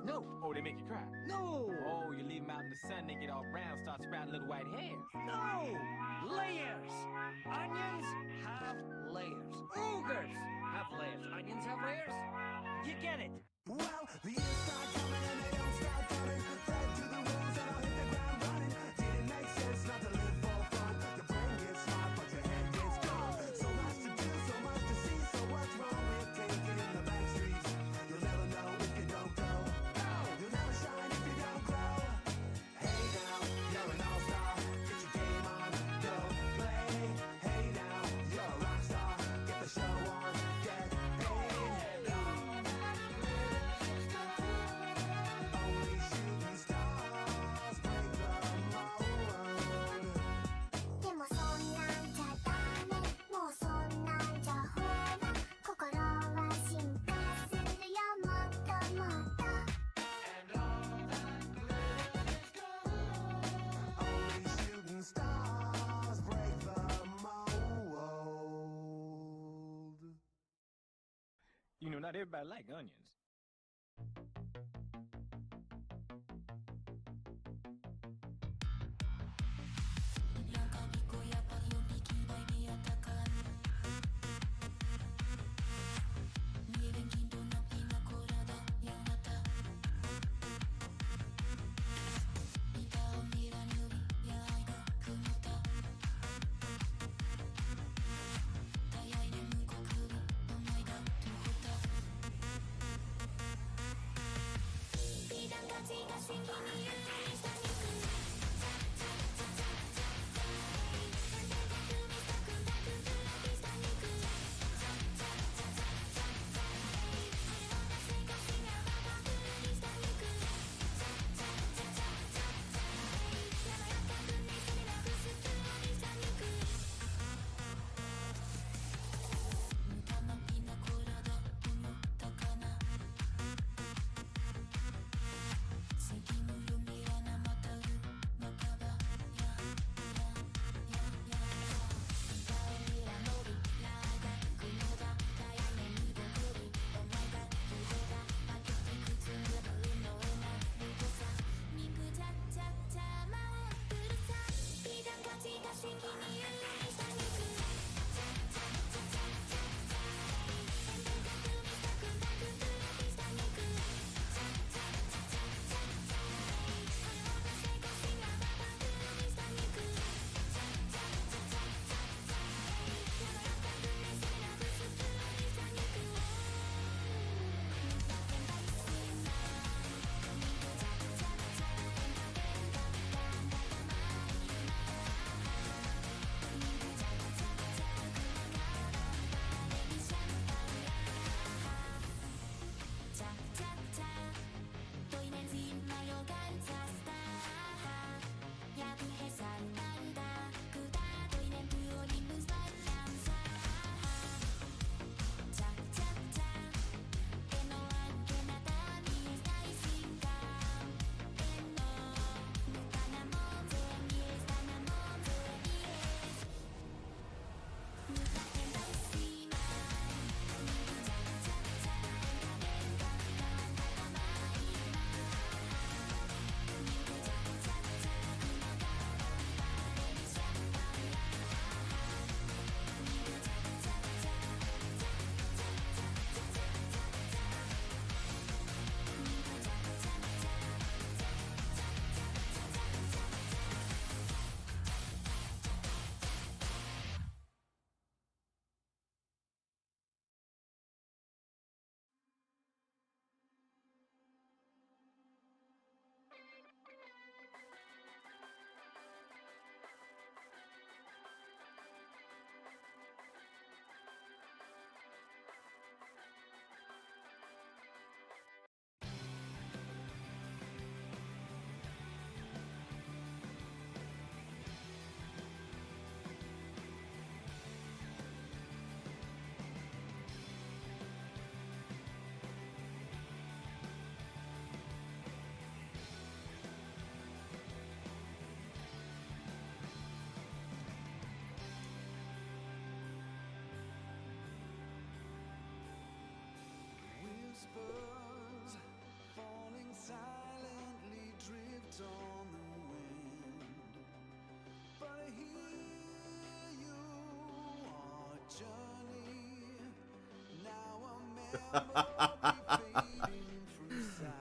No. Oh, they make you cry? No. Oh, you leave them out in the sun, they get all brown, start sprouting little white hairs. No. Layers. Onions have layers. Ogres have layers. Onions have layers. You get it. Well, the years start coming and they don't stop coming. Fed to the rules and I'll hit the ground running. Didn't make sense not to live for fun. Your brain gets smart but your head gets dumb. So much to do, so much to see. So what's wrong with taking the back streets? You'll never know if you don't go. You'll never shine if you don't grow. Hey now, you're an all-star. Get your game on, go play. Hey now, you're a rock star. Get the show on, get paid. Only shooting stars break the mold. でもそんなんじゃダメもうそんなんじゃほら心は進化するよもっともっと Only shooting stars break the mold. You know, not everybody like onions.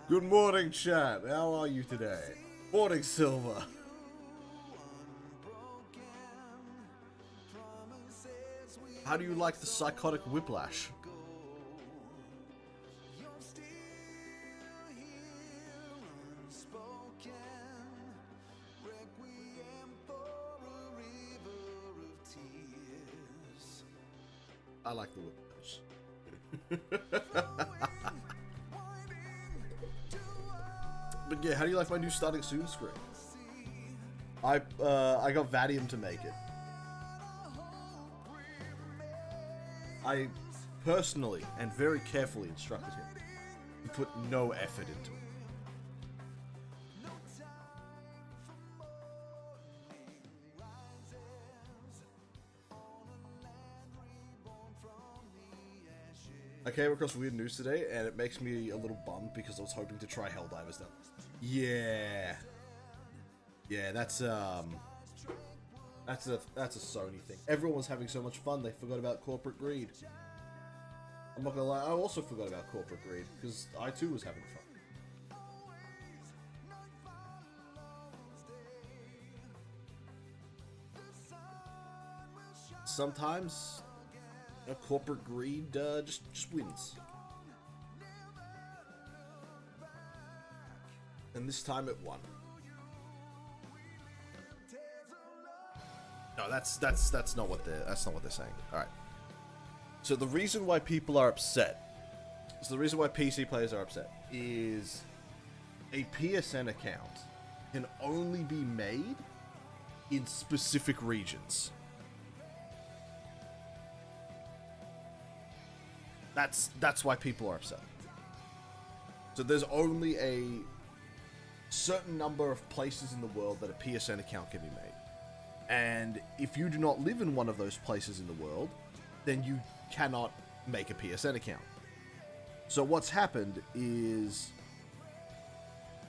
Good morning, chat. How are you today? Morning, Silver. How do you like the psychotic whiplash? I like the whiplash. But yeah, how do you like my new starting soon screen? I got Vadium to make it. I personally and very carefully instructed him to put no effort into it. I came across weird news today, and it makes me a little bummed because I was hoping to try Helldivers then. Yeah, that's a Sony thing. Everyone was having so much fun, they forgot about corporate greed. I'm not gonna lie, I also forgot about corporate greed because I too was having fun. Sometimes corporate greed just wins. And this time it won. No, that's not what they're saying. All right. So the reason why people are upset, the reason why PC players are upset is a PSN account can only be made in specific regions. That's why people are upset. So there's only a certain number of places in the world that a PSN account can be made. And if you do not live in one of those places in the world, then you cannot make a PSN account. So what's happened is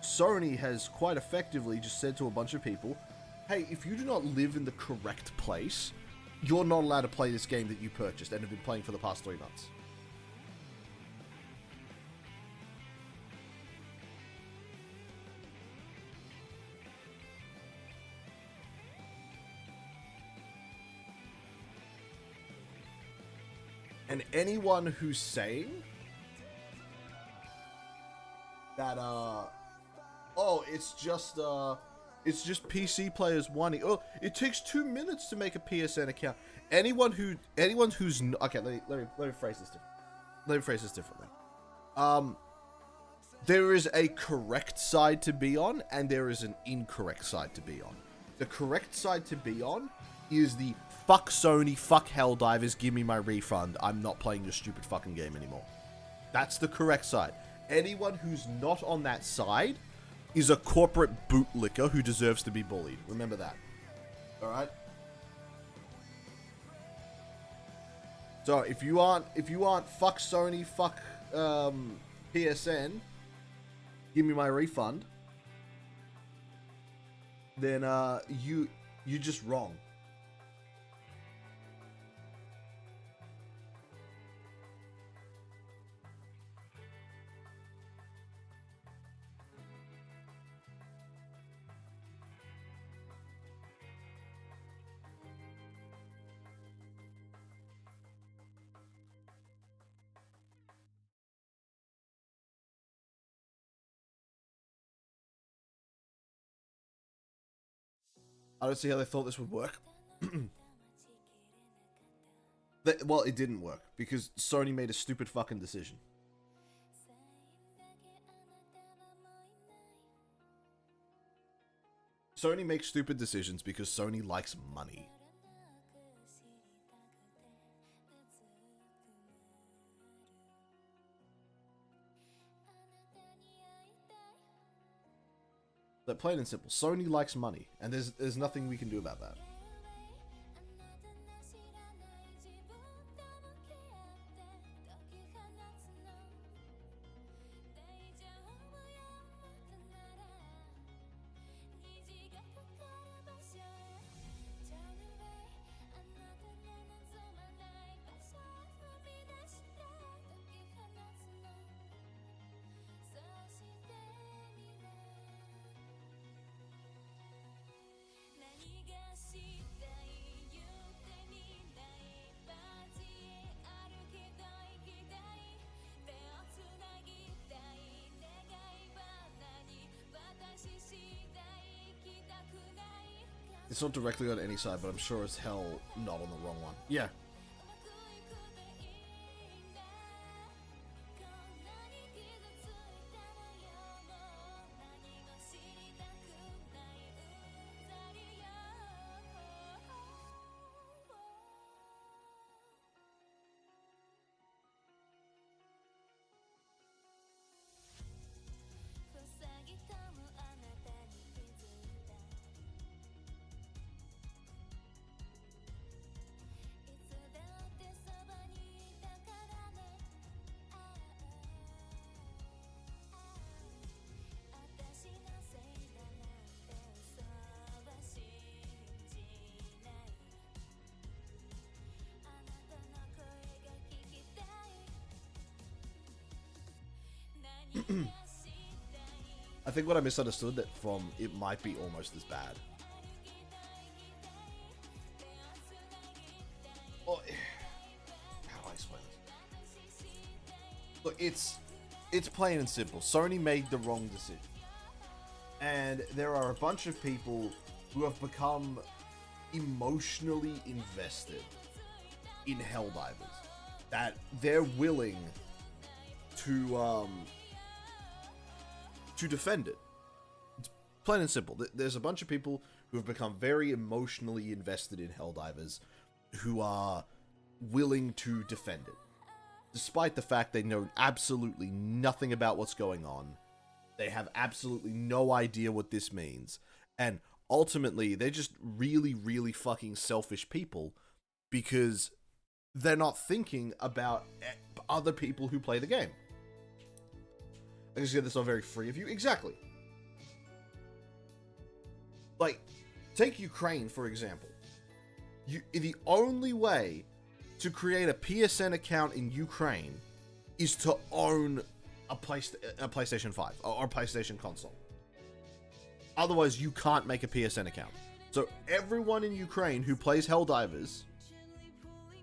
Sony has quite effectively just said to a bunch of people, hey, if you do not live in the correct place, you're not allowed to play this game that you purchased and have been playing for the past 3 months. And anyone who's saying that, oh, it's just PC players wanting, oh, it takes 2 minutes to make a PSN account. Anyone who's, okay, let me phrase this differently. There is a correct side to be on, and there is an incorrect side to be on. The correct side to be on is the fuck Sony, fuck Helldivers, give me my refund, I'm not playing your stupid fucking game anymore. That's the correct side. Anyone who's not on that side is a corporate bootlicker who deserves to be bullied. Remember that. Alright? So if you aren't fuck Sony, fuck PSN, give me my refund, then you're just wrong. I don't see how they thought this would work. Well, it didn't work, because Sony made a stupid fucking decision. Sony makes stupid decisions because Sony likes money. Like, plain and simple, Sony likes money, and there's nothing we can do about that. It's not directly on any side, but I'm sure as hell not on the wrong one. Yeah. I think what I misunderstood that from it might be almost as bad. Oh, how do I explain this? Look, it's plain and simple. Sony made the wrong decision. And there are a bunch of people who have become emotionally invested in Helldivers that they're willing to defend it. It's plain and simple. There's a bunch of people who have become very emotionally invested in Helldivers who are willing to defend it, despite the fact they know absolutely nothing about what's going on. They have absolutely no idea what this means. And ultimately, they're just really, really fucking selfish people because they're not thinking about other people who play the game. I just get this all very free of you. Exactly. Like, take Ukraine, for example. The only way to create a PSN account in Ukraine is to own a PlayStation 5 or a PlayStation console. Otherwise, you can't make a PSN account. So everyone in Ukraine who plays Helldivers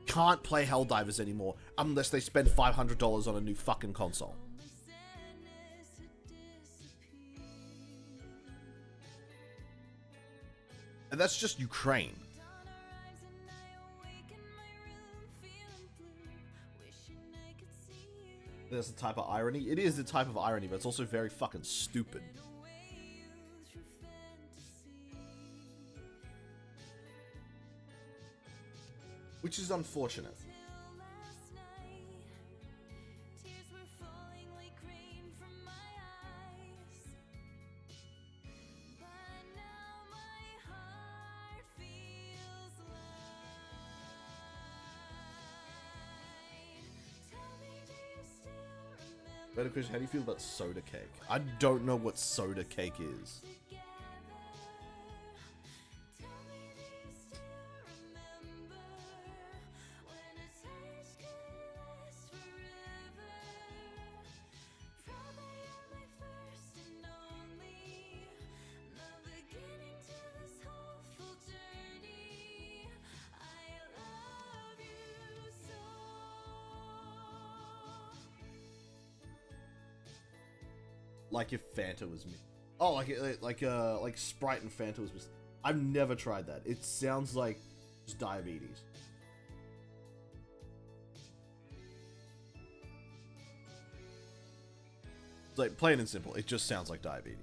can't play Helldivers anymore unless they spend $500 on a new fucking console. And that's just Ukraine. There's a type of irony. It is the type of irony, but it's also very fucking stupid. Which is unfortunate. Better question, how do you feel about soda cake? I don't know what soda cake is. Like if Fanta was me. Oh, like Sprite and Fanta was. I've never tried that. It sounds like just diabetes. It's like plain and simple. It just sounds like diabetes.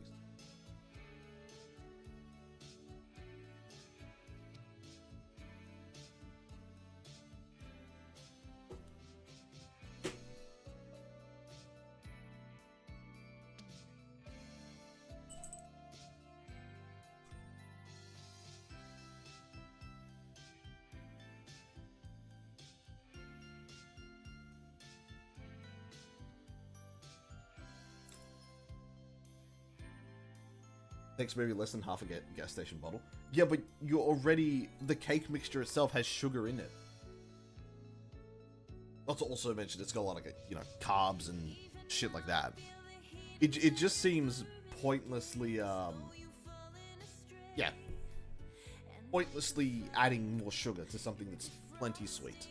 Takes maybe less than half a gas station bottle. Yeah, but you're already... The cake mixture itself has sugar in it. Not to also mention it's got a lot of, you know, carbs and shit like that. It just seems pointlessly, yeah. Pointlessly adding more sugar to something that's plenty sweet.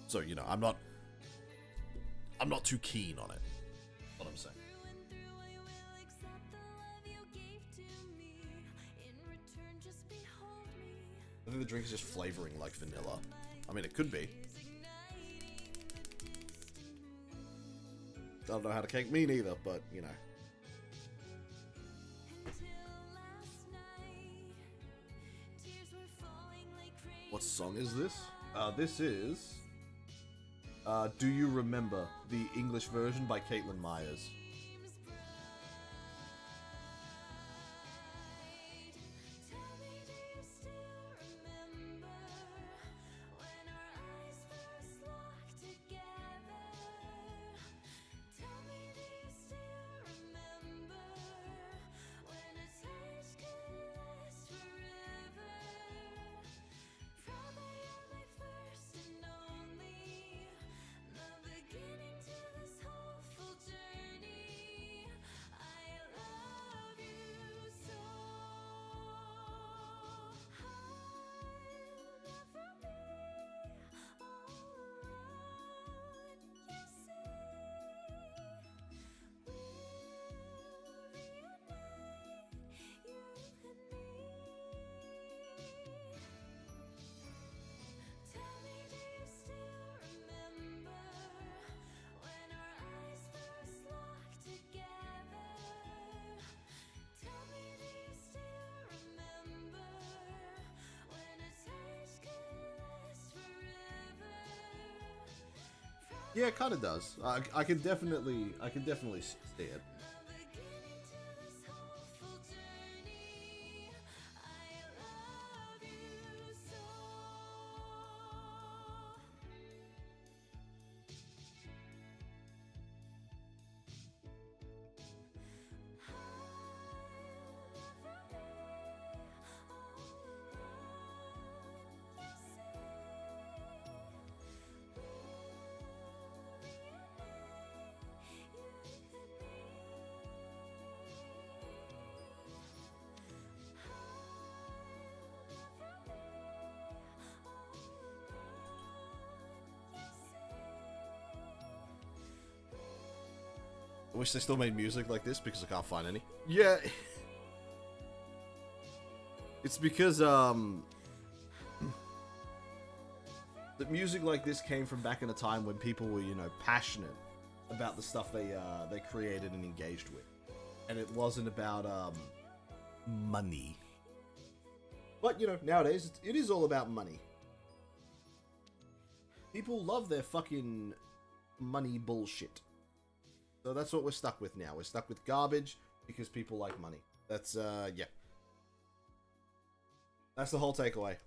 So, you know, I'm not too keen on it. That's what I'm saying. I think the drink is just flavoring like vanilla. I mean, it could be. Don't know how to cake me neither, but, you know. What song is this? This is... Do You Remember? The English version by Caitlin Myers. Yeah, it kind of does. I can definitely see it. I wish they still made music like this because I can't find any. Yeah. It's because, the music like this came from back in a time when people were, you know, passionate about the stuff they created and engaged with. And it wasn't about, money. But, you know, nowadays, it is all about money. People love their fucking money bullshit. So that's what we're stuck with now. We're stuck with garbage because people like money. That's, yeah. That's the whole takeaway.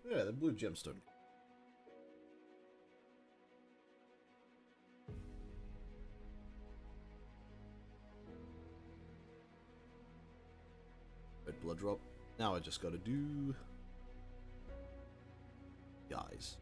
Yeah, the blue gemstone. Red blood drop. Now I just gotta do the eyes.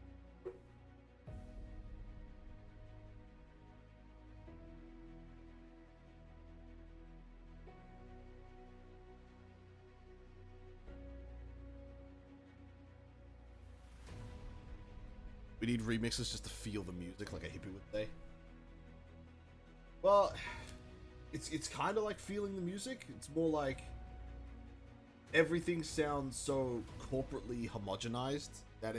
We need remixes just to feel the music like a hippie would say. Well, it's kind of like feeling the music. It's more like everything sounds so corporately homogenized that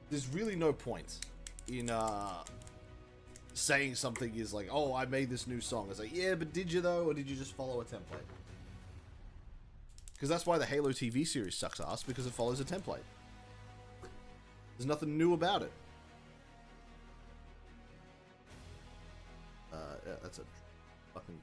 there's really no point in saying something is like, oh, I made this new song. It's like, yeah, but did you though, or did you just follow a template? Because that's why the Halo TV series sucks ass, because it follows a template. There's nothing new about it. Yeah, that's a fucking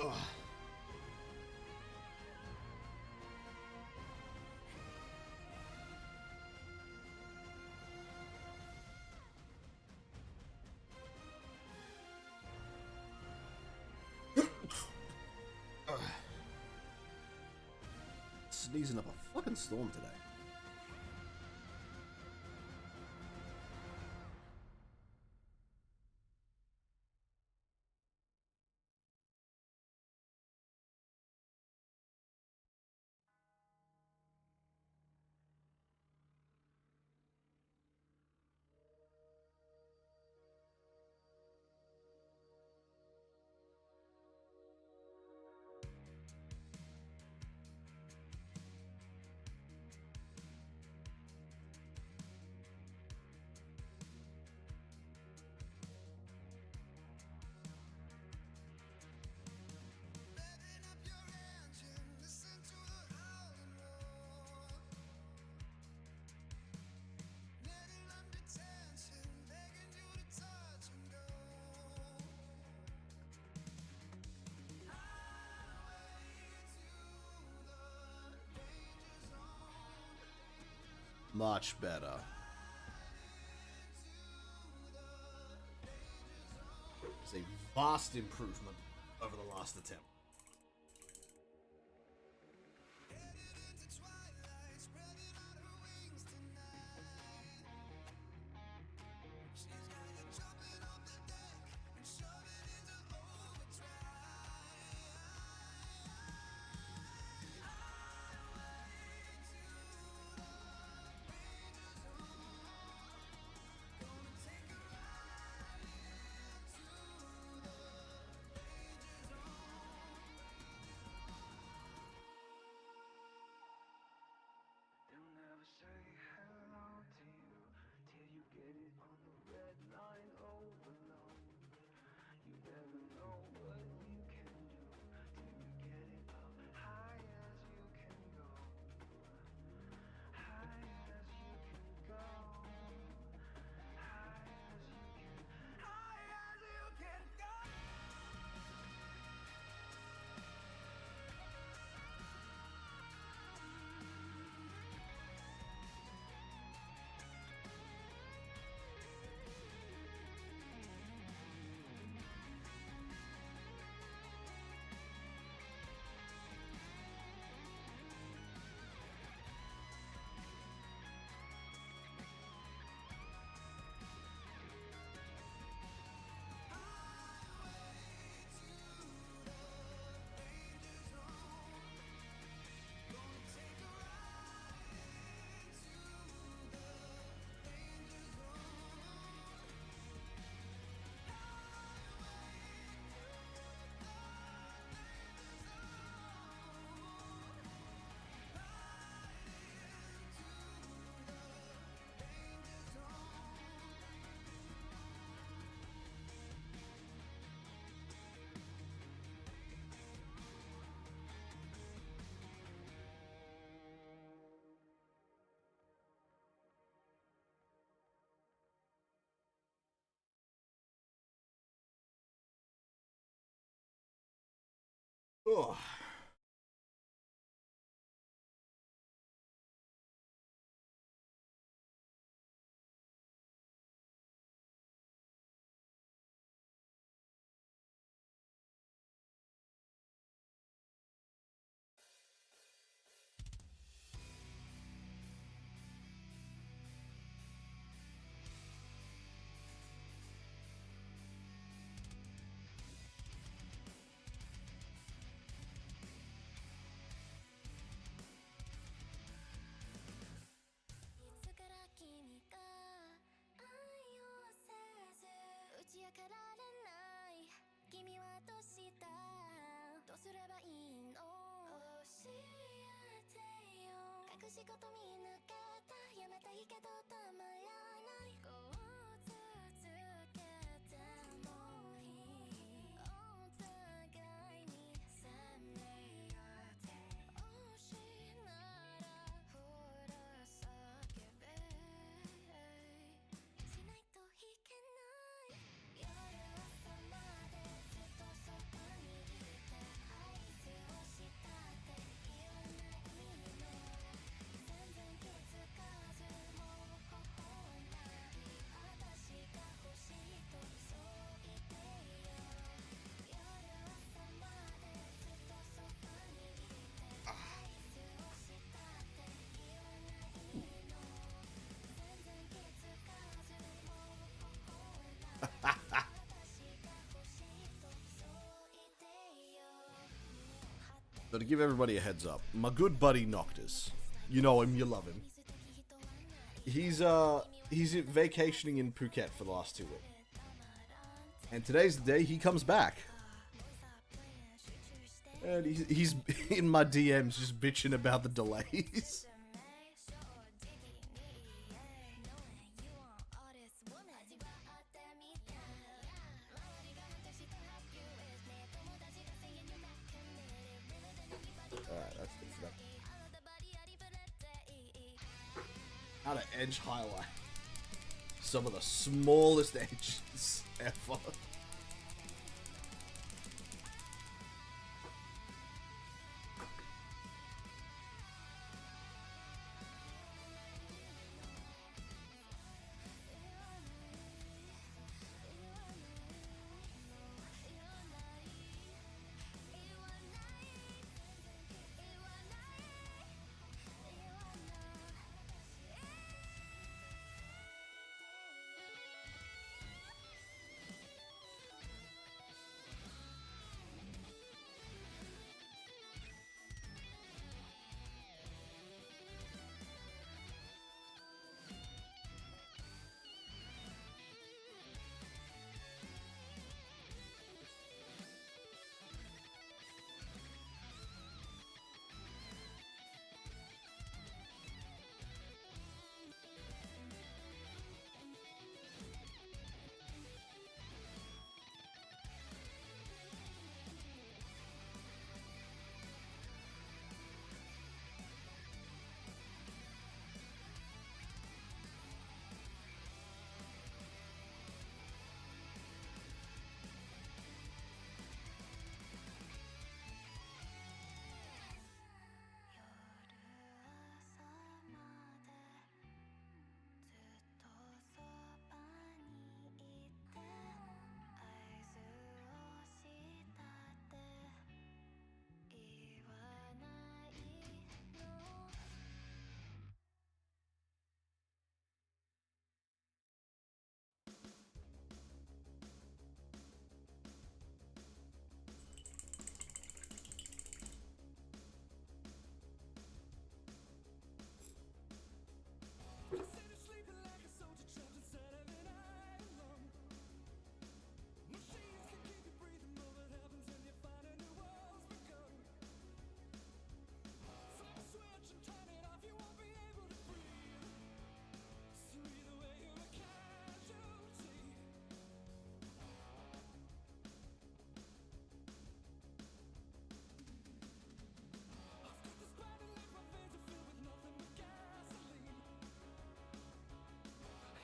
Ugh. Sneezing up a fucking storm today. Much better. It's a vast improvement over the last attempt. Ugh. So to give everybody a heads up, my good buddy Noctis, you know him, you love him. He's vacationing in Phuket for the last 2 weeks. And today's the day he comes back. And he's in my DMs just bitching about the delays. Alright, that's good for that. How to edge highlight some of the smallest edges ever.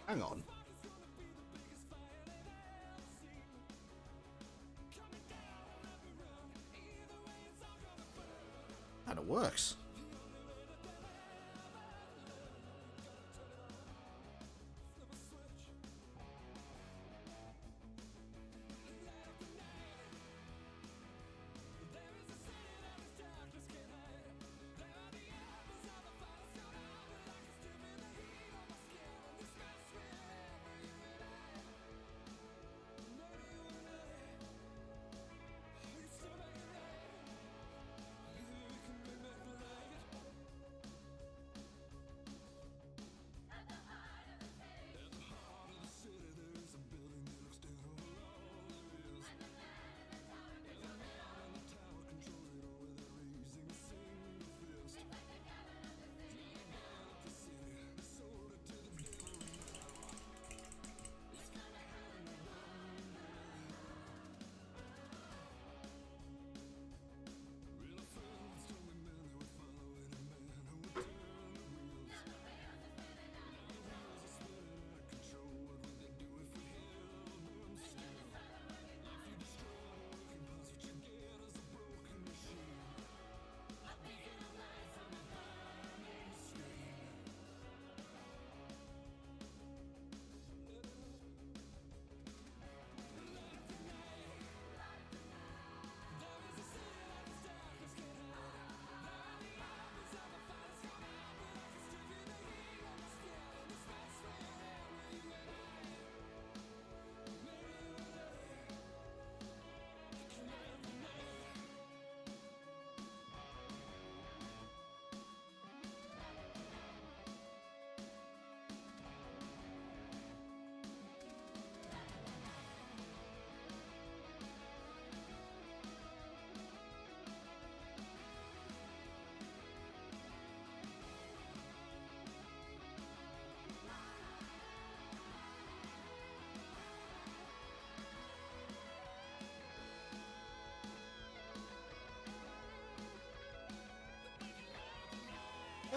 Hang on. And it works.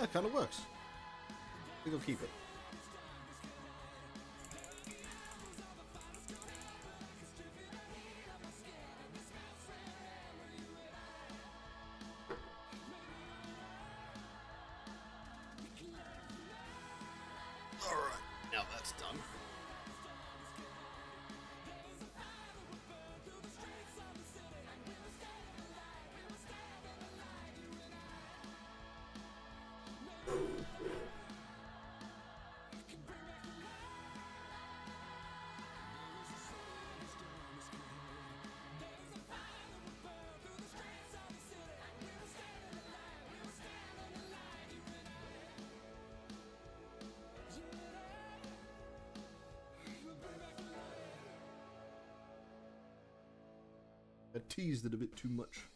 That kind of works. I think I'll keep it. Alright, now that's done. I teased it a bit too much.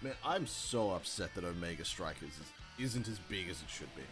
Man, I'm so upset that Omega Strikers isn't as big as it should be.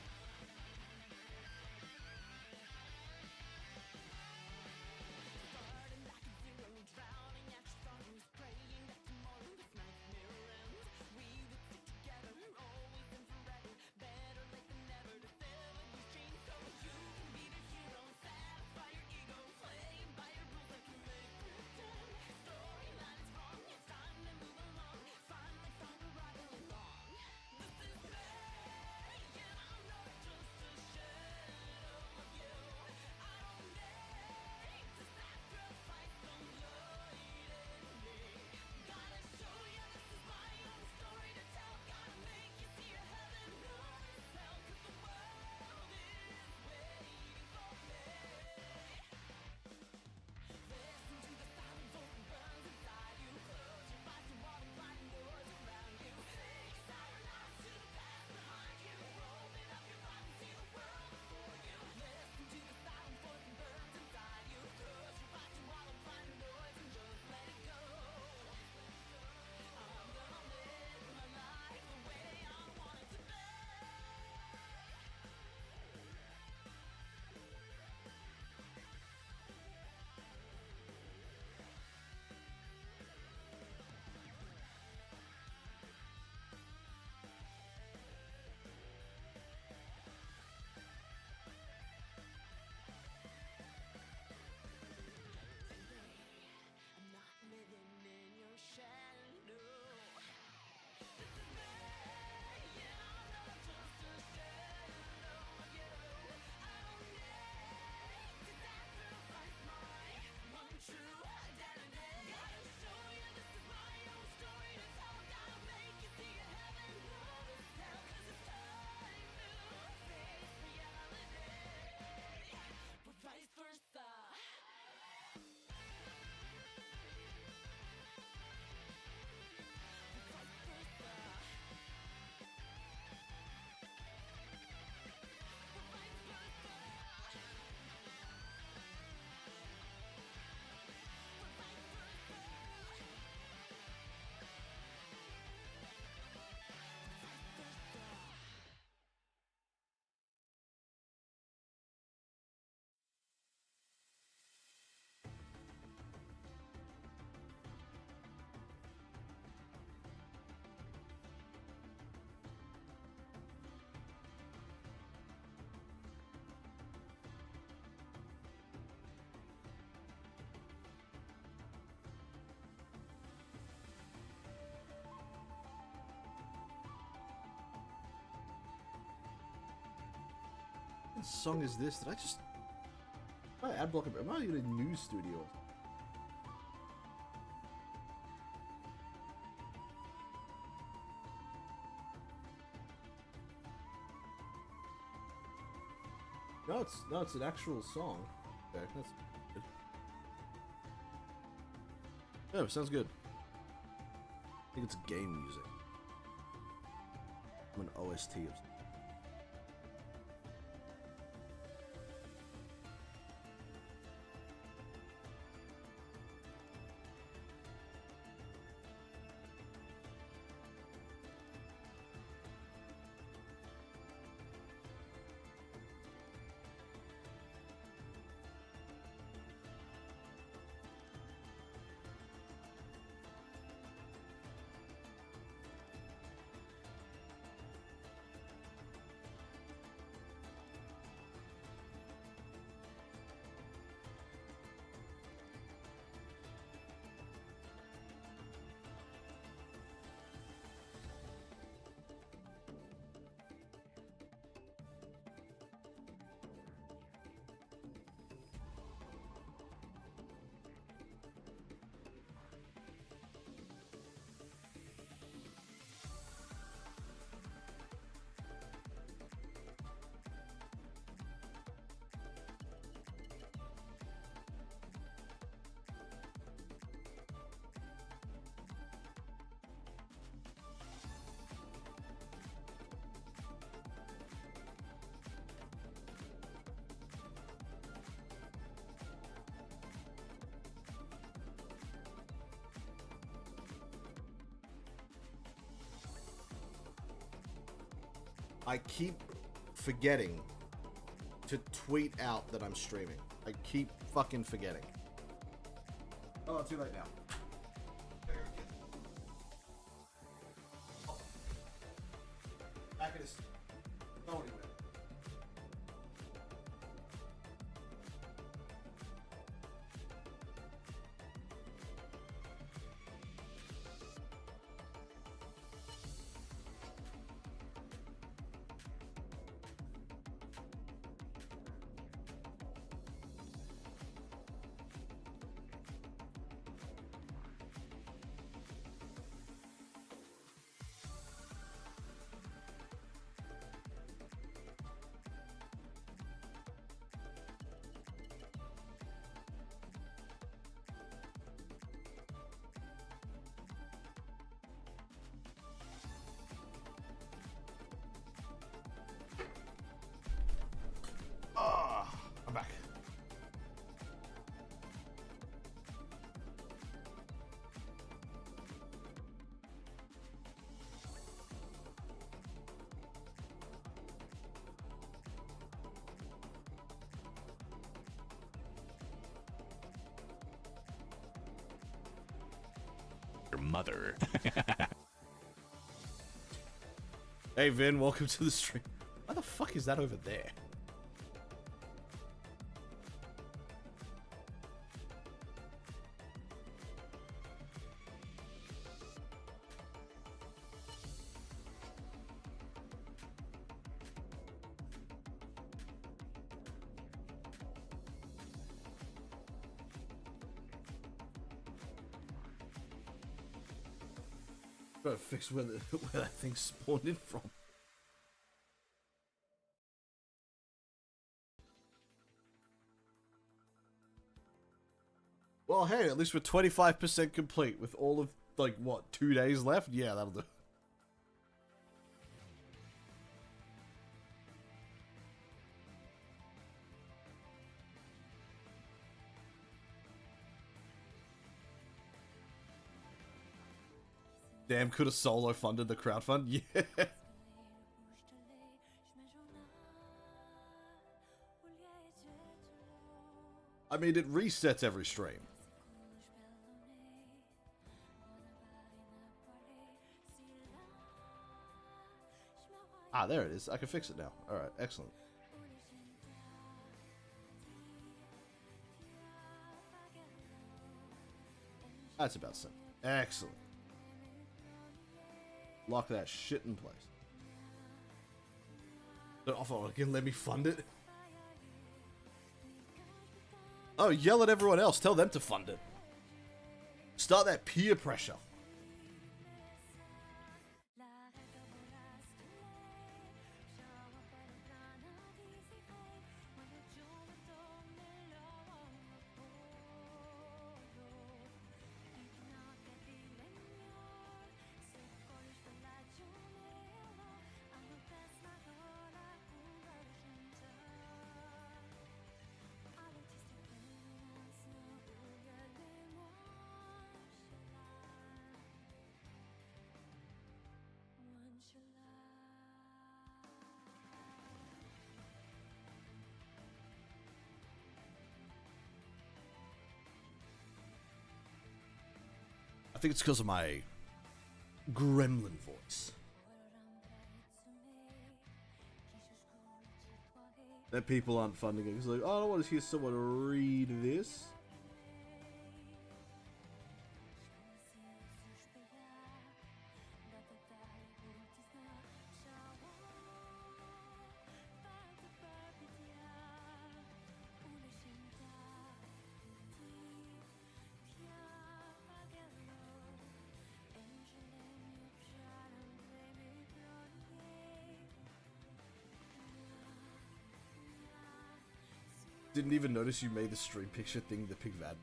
What song is this? Did I just... My ad blocker... Am I in a news studio? No, it's an actual song. Okay, that's good. Yeah, sounds good. I think it's game music. I'm an OST of... I keep forgetting to tweet out that I'm streaming. I keep fucking forgetting. Oh, too late now. Back at this. Go anywhere. I'm back. Your mother. Hey Vin, welcome to the stream. Why the fuck is that over there? Gotta fix where that thing spawned in from. Well, hey, at least we're 25% complete with all of, like, what, 2 days left? Yeah, that'll do. Damn, could have solo funded the crowdfund? Yeah. I mean, it resets every stream. Ah, there it is. I can fix it now. Alright, excellent. That's about simple. Excellent. Lock that shit in place. Don't offer again, let me fund it. Oh, yell at everyone else. Tell them to fund it. Start that peer pressure. I think it's because of my gremlin voice. That people aren't funding it. It's like, oh, I don't want to hear someone read this. Didn't even notice you made the stream picture thing the pig vad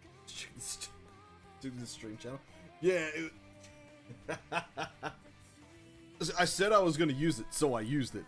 to the stream channel. Yeah, I said I was gonna use it, so I used it.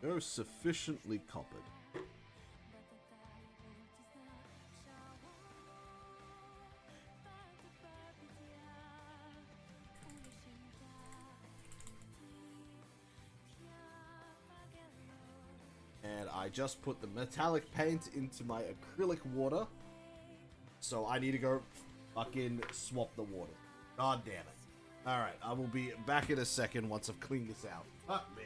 They're sufficiently coppered. And I just put the metallic paint into my acrylic water. So I need to go fucking swap the water. God damn it. Alright, I will be back in a second once I've cleaned this out. Fuck me.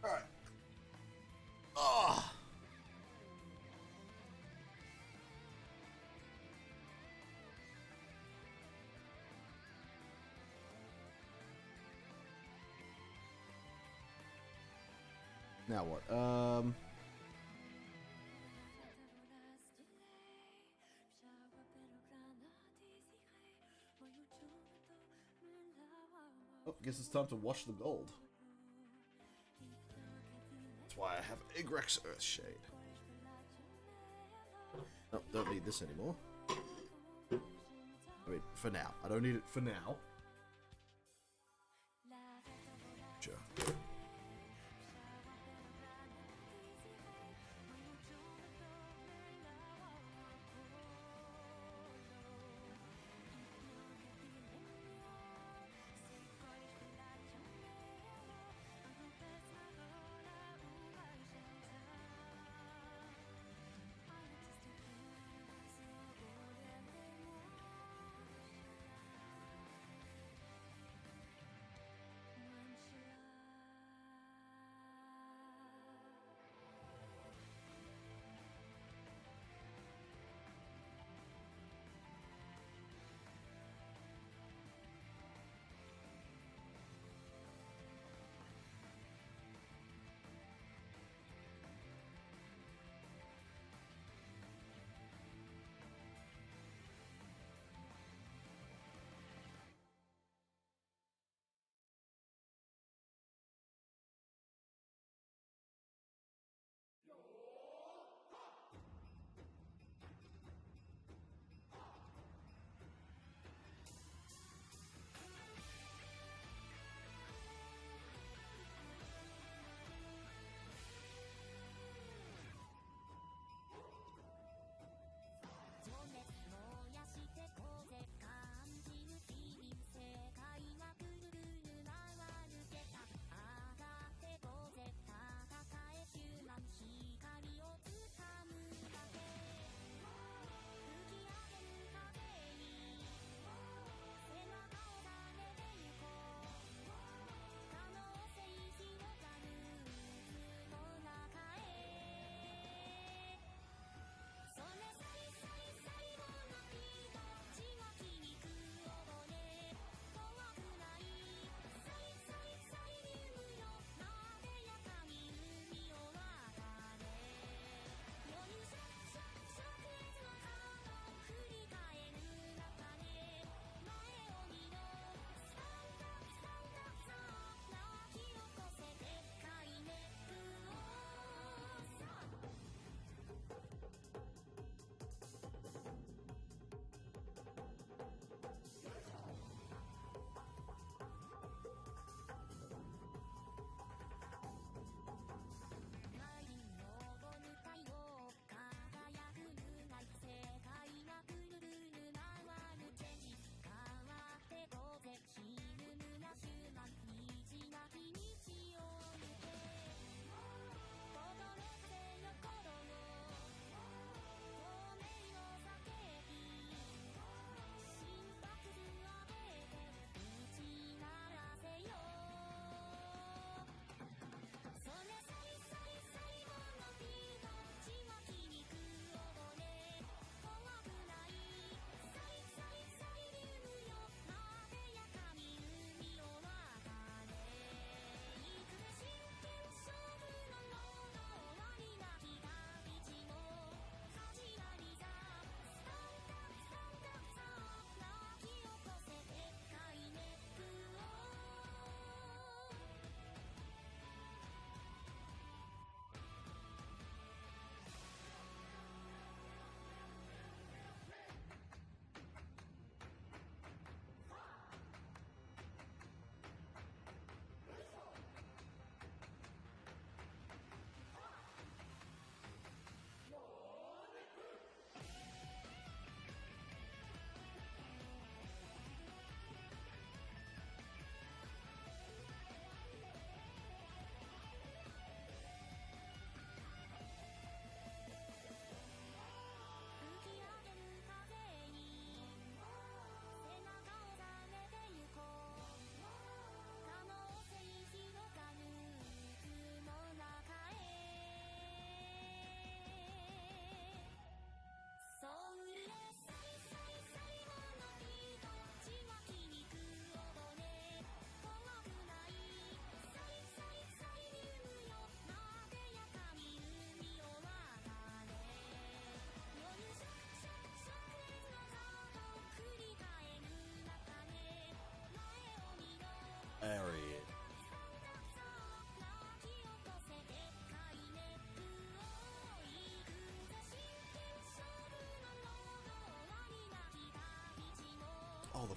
Alright. Oh. Now what? Oh, guess it's time to wash the gold. That's why I have Aggressors Earthshade. Oh, don't need this anymore. I mean, for now. I don't need it for now. Sure.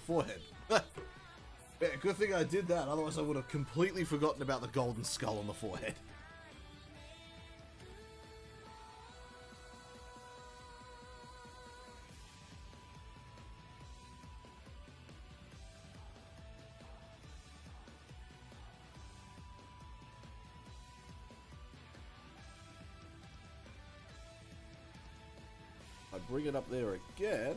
forehead. Yeah, good thing I did that, otherwise I would have completely forgotten about the golden skull on the forehead. I bring it up there again.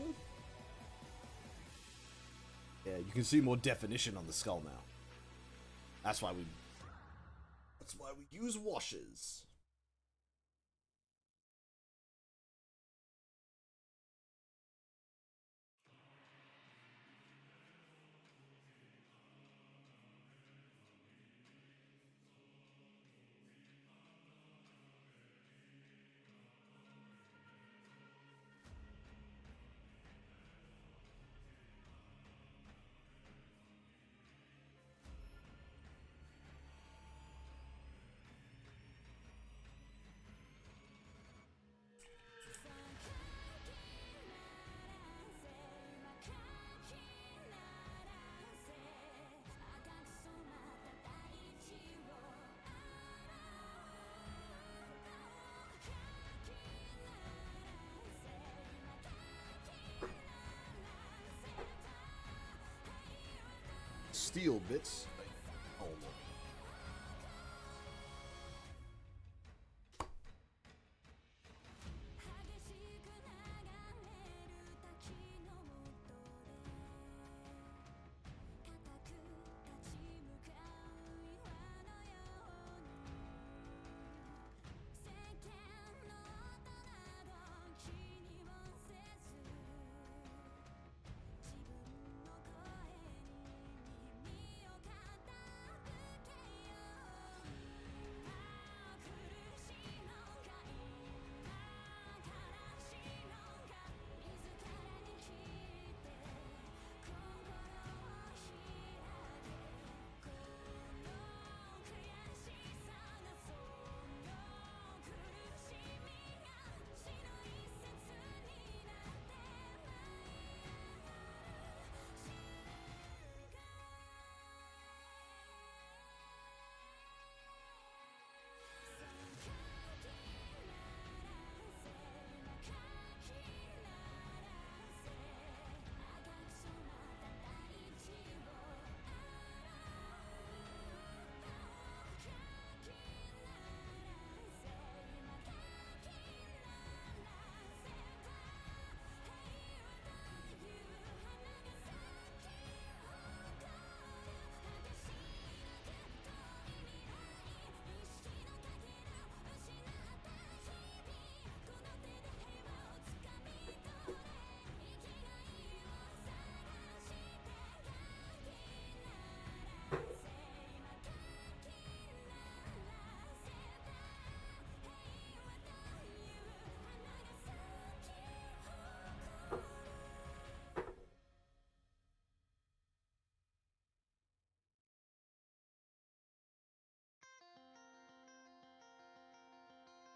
Yeah, you can see more definition on the skull now. That's why we use washers. Steel bits. Oh, no.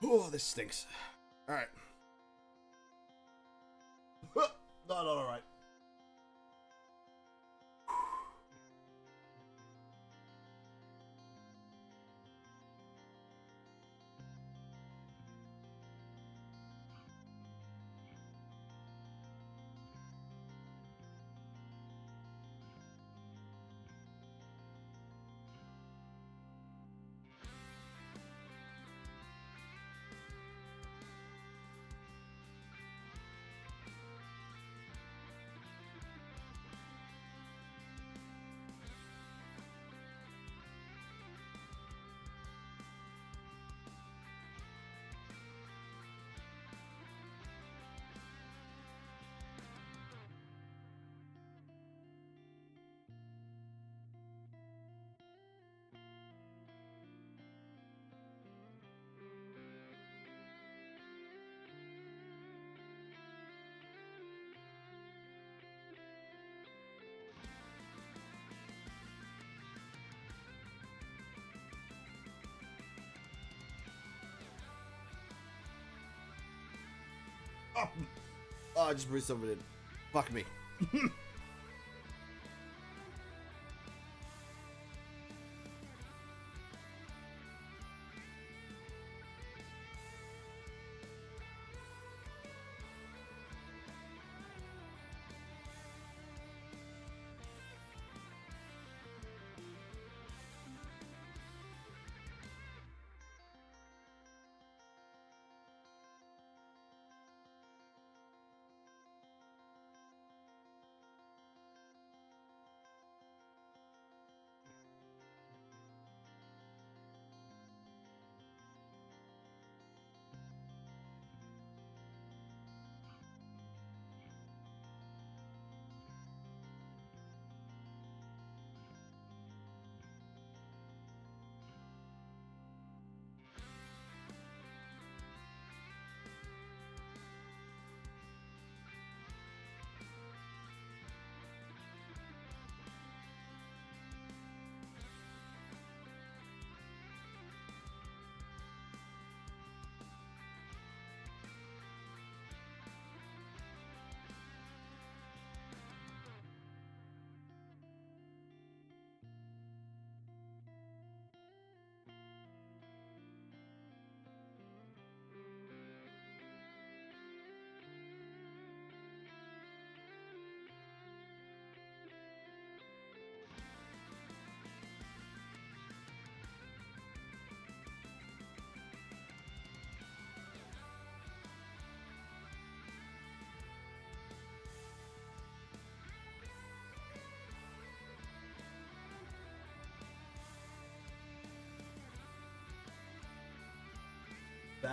Oh, this stinks. Alright. Not alright. Oh, I just breathed something in. Fuck me.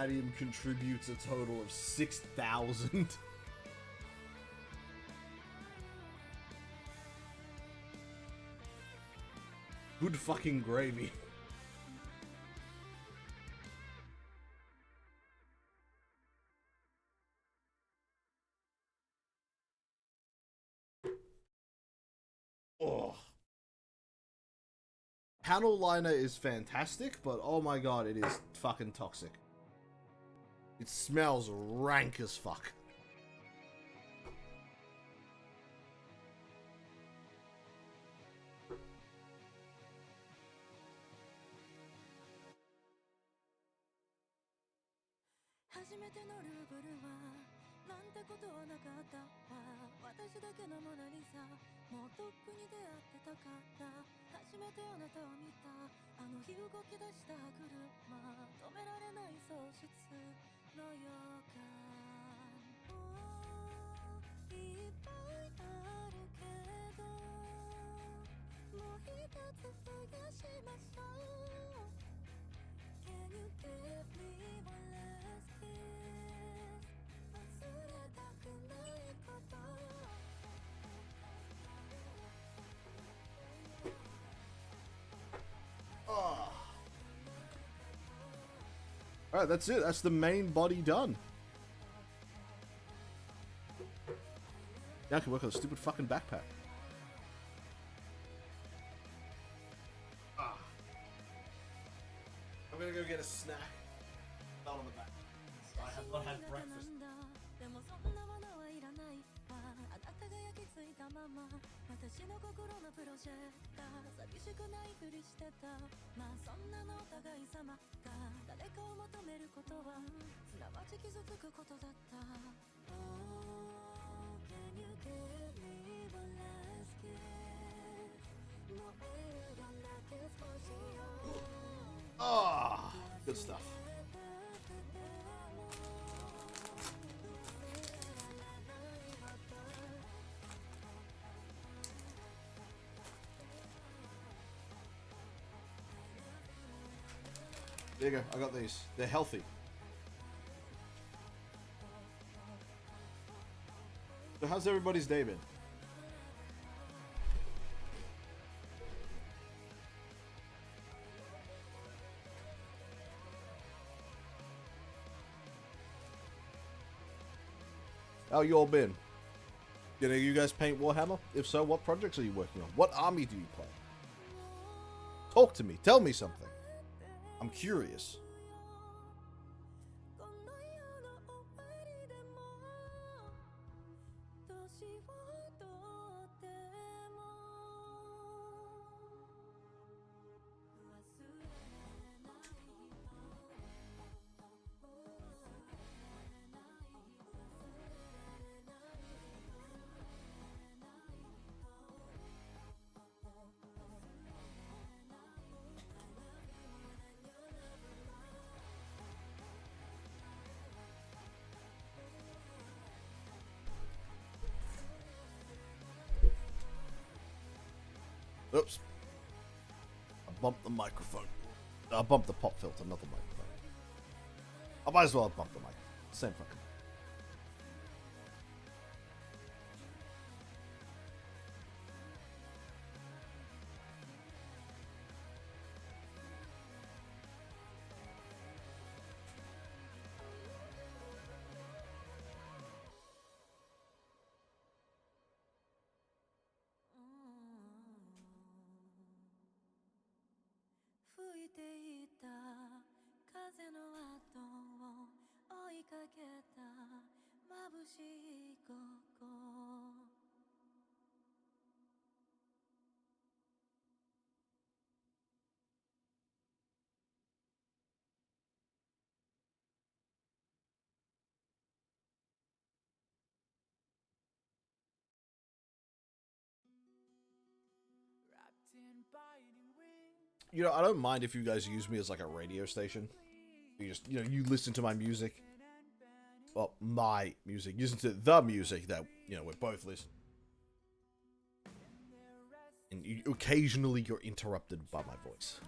Vanadium contributes a total of 6,000. Good fucking gravy. Oh. Panel liner is fantastic, but oh my god, it is fucking toxic. It smells rank as fuck. Alright, that's it. That's the main body done. Now I can work on a stupid fucking backpack. I'm gonna go get a snack. Not on the back. I have not had breakfast. Ah, good stuff. There you go, I got these. They're healthy. So how's everybody's day been? How you all been? You guys paint Warhammer? If so, what projects are you working on? What army do you play? Talk to me. Tell me something. I'm curious. Oops. I bumped the microphone. I bumped the pop filter, not the microphone. I might as well have bumped the mic. Same fucking. You know, I don't mind if you guys use me as like a radio station. You just, you listen to my music. Well, my music. You listen to the music that, we're both listening. And occasionally you're interrupted by my voice.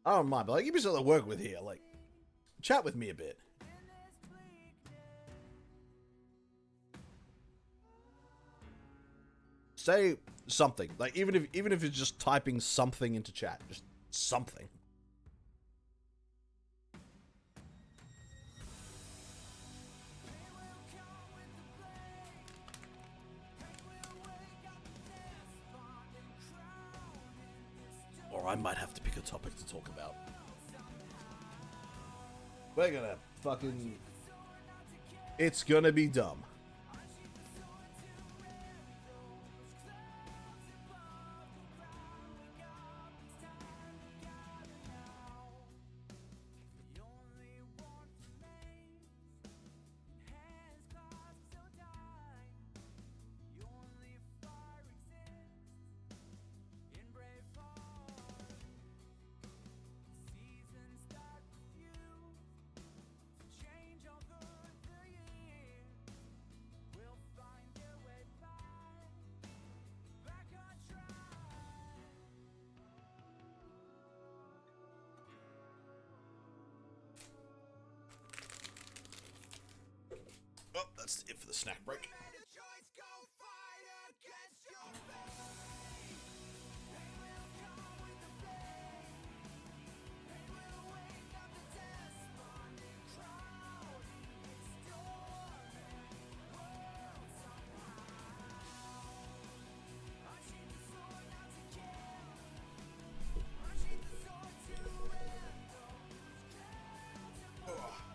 I don't mind, but like, give me something to work with here. Like, chat with me a bit. Say something. Like, even if it's just typing something into chat, just something. Or I might have to pick a topic to talk about. We're gonna fucking... It's gonna be dumb. Oh, that's it for the snack break.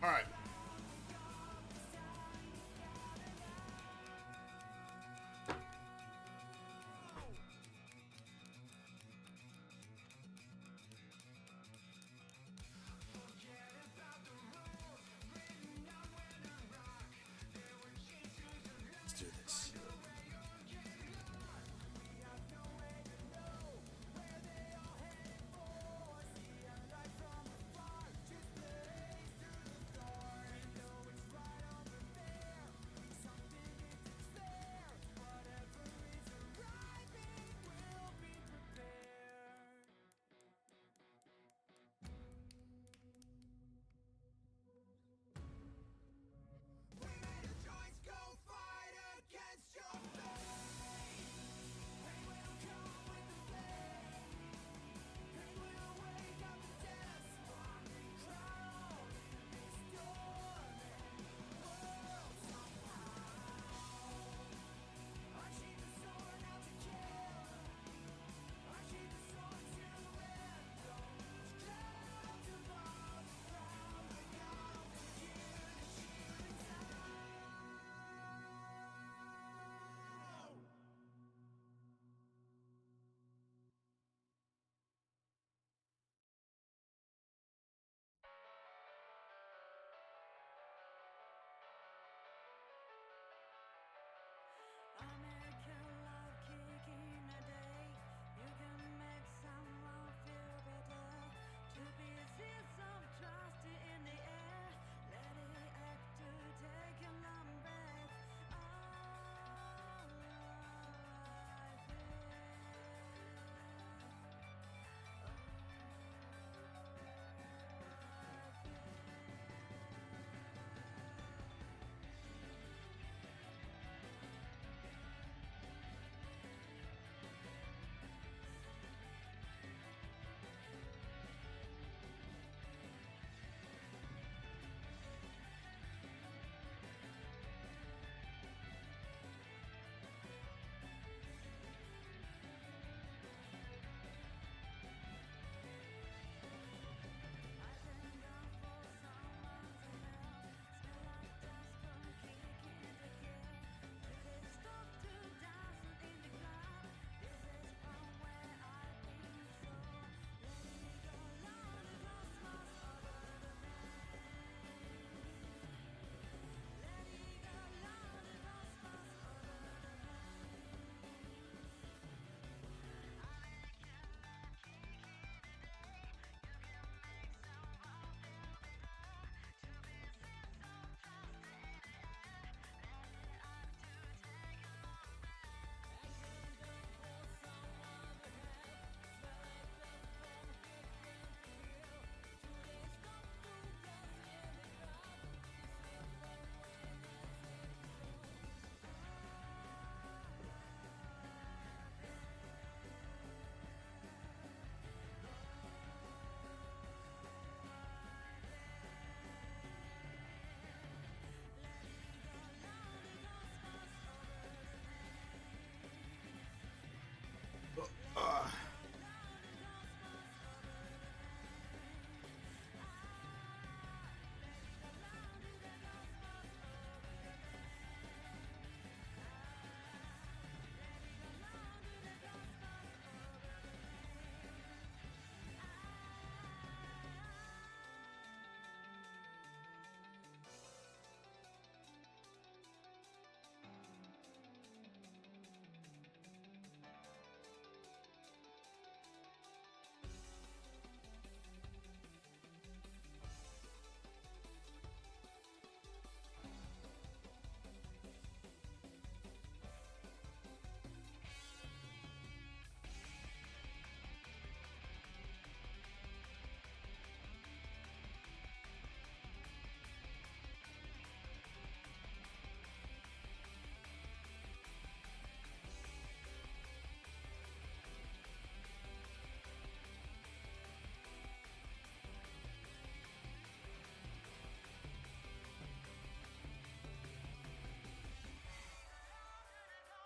All right.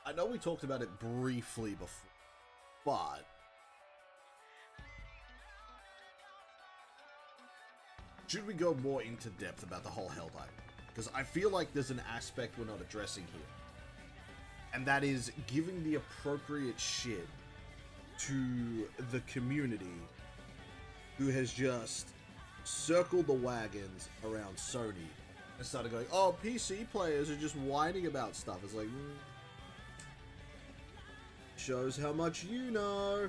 I know we talked about it briefly before, but should we go more into depth about the whole Helldive? Because I feel like there's an aspect we're not addressing here. And that is giving the appropriate shit to the community who has just circled the wagons around Sony and started going, oh, PC players are just whining about stuff. It's like, shows how much you know.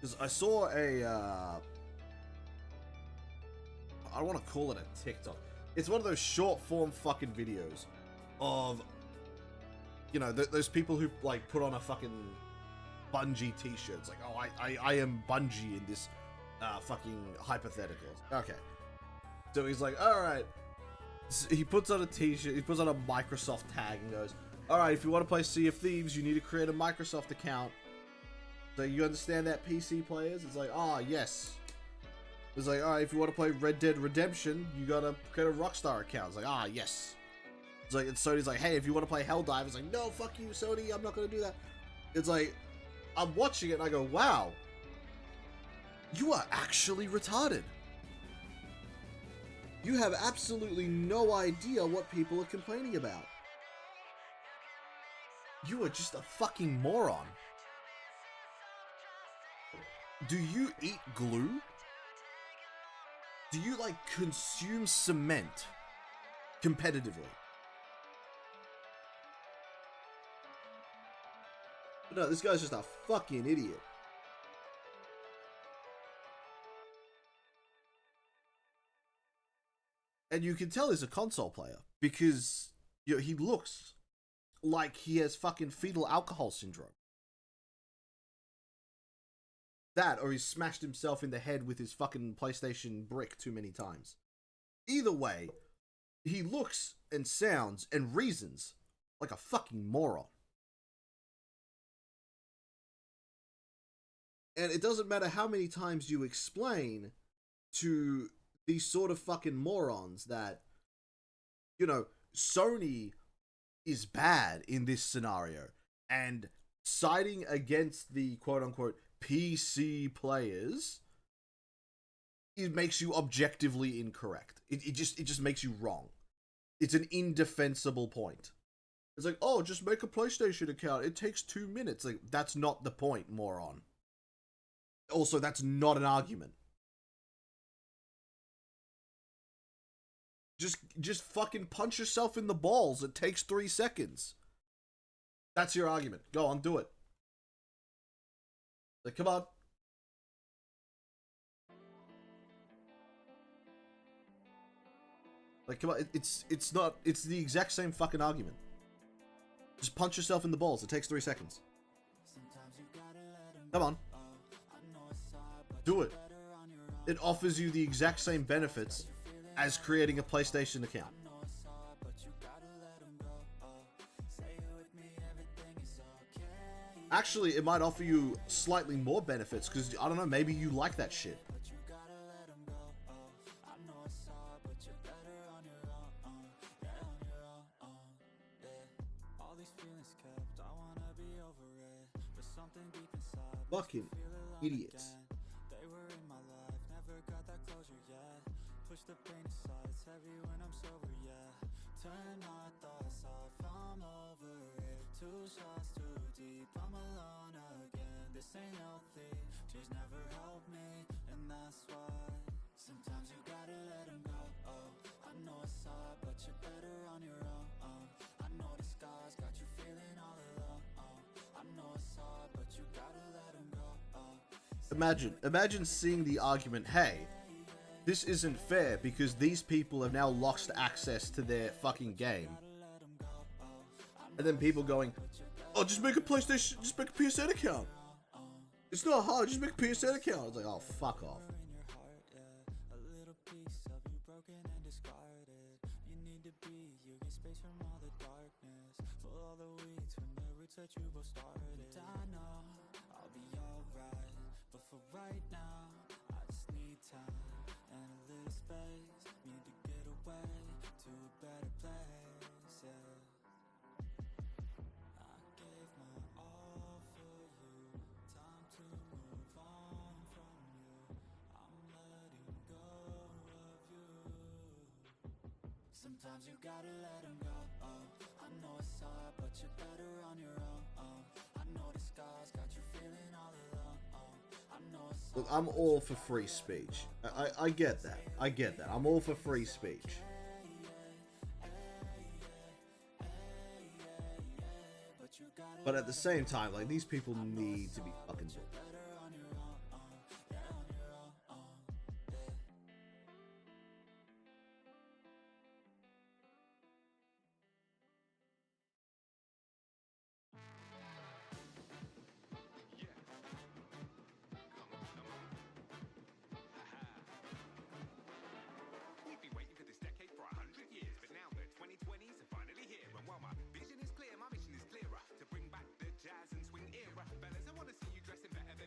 Because I saw a, I don't want to call it a TikTok. It's one of those short form fucking videos of, you know, those people who like put on a fucking Bungie t-shirt. It's like, oh, I am Bungie in this fucking hypothetical. Okay. So he's like, all right. So he puts on a t-shirt, he puts on a Microsoft tag and goes, all right, if you want to play Sea of Thieves, you need to create a Microsoft account. So you understand that, PC players? It's like, ah, yes. It's like, alright, if you want to play Red Dead Redemption, you gotta create a Rockstar account. It's like, ah, yes. It's like, and Sony's like, hey, if you want to play Helldive, it's like, no, fuck you, Sony, I'm not gonna do that. It's like, I'm watching it and I go, wow, you are actually retarded. You have absolutely no idea what people are complaining about. You are just a fucking moron. Do you eat glue? Do you, like, consume cement competitively? No, this guy's just a fucking idiot. And you can tell he's a console player because, you know, he looks like he has fucking fetal alcohol syndrome. That, or he's smashed himself in the head with his fucking PlayStation brick too many times. Either way, he looks and sounds and reasons like a fucking moron. And it doesn't matter how many times you explain to these sort of fucking morons that, you know, Sony is bad in this scenario, and siding against the quote-unquote PC players, it makes you objectively incorrect. It just makes you wrong. It's an indefensible point. It's like, oh, just make a PlayStation account. It takes 2 minutes. Like, that's not the point, moron. Also, that's not an argument. Just fucking punch yourself in the balls. It takes 3 seconds. That's your argument. Go on, do it. Like, come on. Like, come on. It's not. It's the exact same fucking argument. Just punch yourself in the balls. It takes 3 seconds. Come on. Do it. It offers you the exact same benefits as creating a PlayStation account. Actually, it might offer you slightly more benefits because, I don't know, maybe you like that shit. Fucking idiots. They were in my life, never got that closure yet. Push the pain aside, it's heavy when I'm sober, yeah. Turn my thoughts off, I'm over it. 2 shots too deep, I'm alone again. This ain't healthy, tears never help me, and that's why sometimes you gotta let them go. Oh, I know it's hard, but you're better on your own. I know the scars got you feeling all alone. I know it's hard, but you gotta let them go. Imagine seeing the argument, hey, this isn't fair because these people have now lost access to their fucking game. And then people going, oh, just make a PlayStation, just make a PSN account. It's not hard, just make a PSN account. It's like, oh, fuck off. A little piece of you broken and discarded. You need to be, you get space from all the darkness. Full all the weeds from the roots that you both started. I know I'll be alright, but for right now, I just need time and a little space. Need to get away to a better place, yeah. I gave my all for you. Time to move on from you. I'm letting go of you. Sometimes you gotta let them go. Oh, I know it's hard, but you're better on your own. Oh, I know the scars got you feeling all alone. Oh, I know it's hard. Look, I'm all for free speech. I get that. I get that. I'm all for free speech. But at the same time, like, these people need to be fucking bullied. We've been waiting for this decade for 100 years, but now the 2020s are finally here. And while my vision is clear, my mission is clearer, to bring back the jazz and swing era. Fellas, I want to see you dressing better than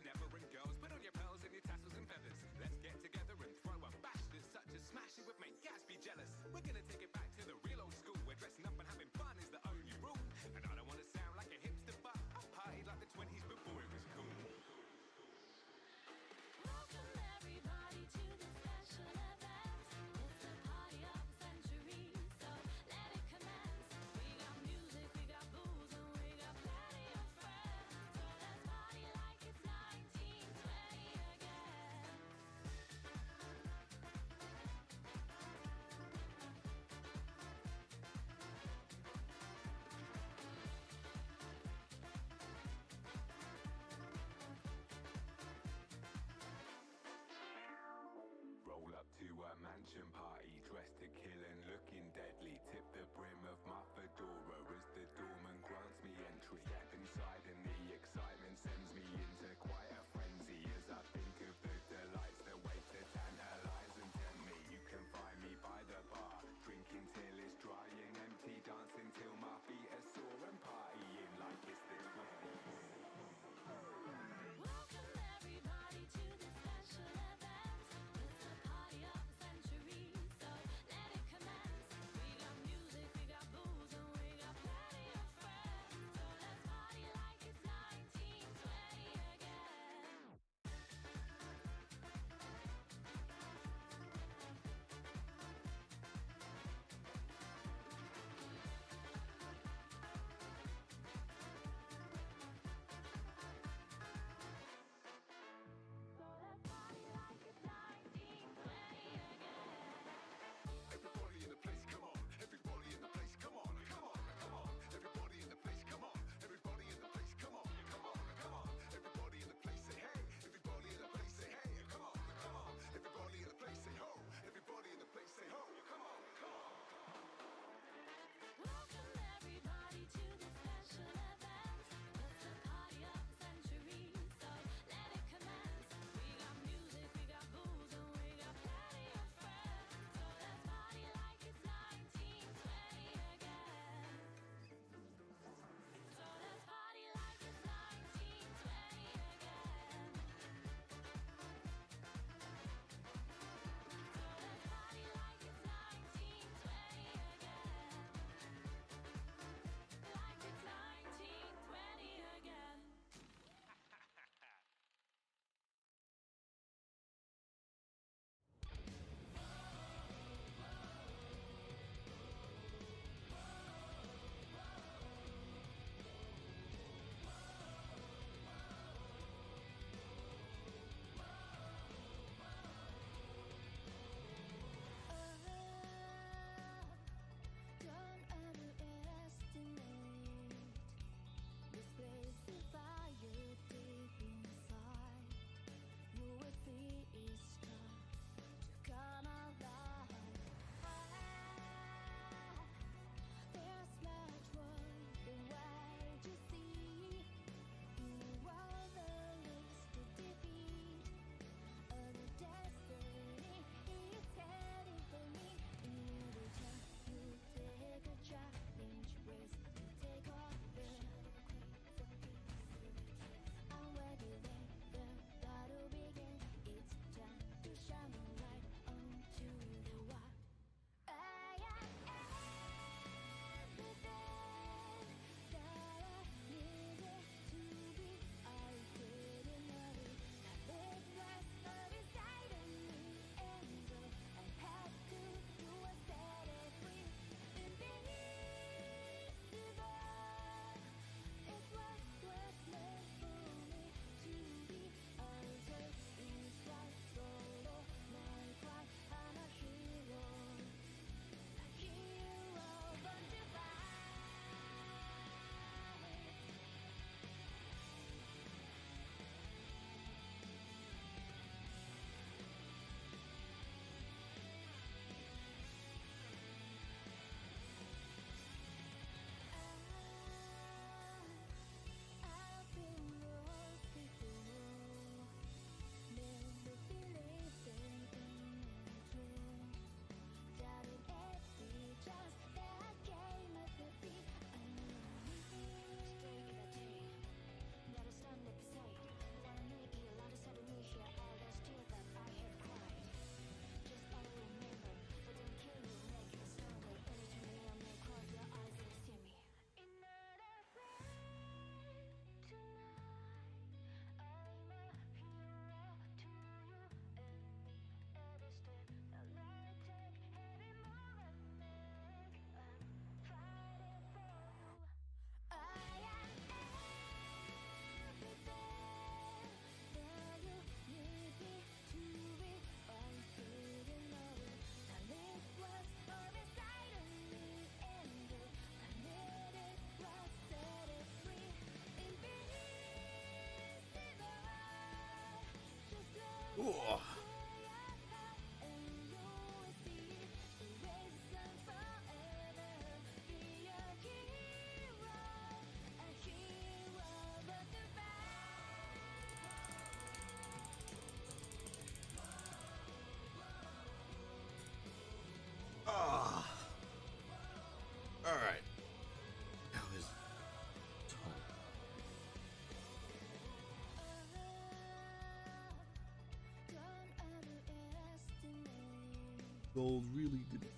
gold really didn't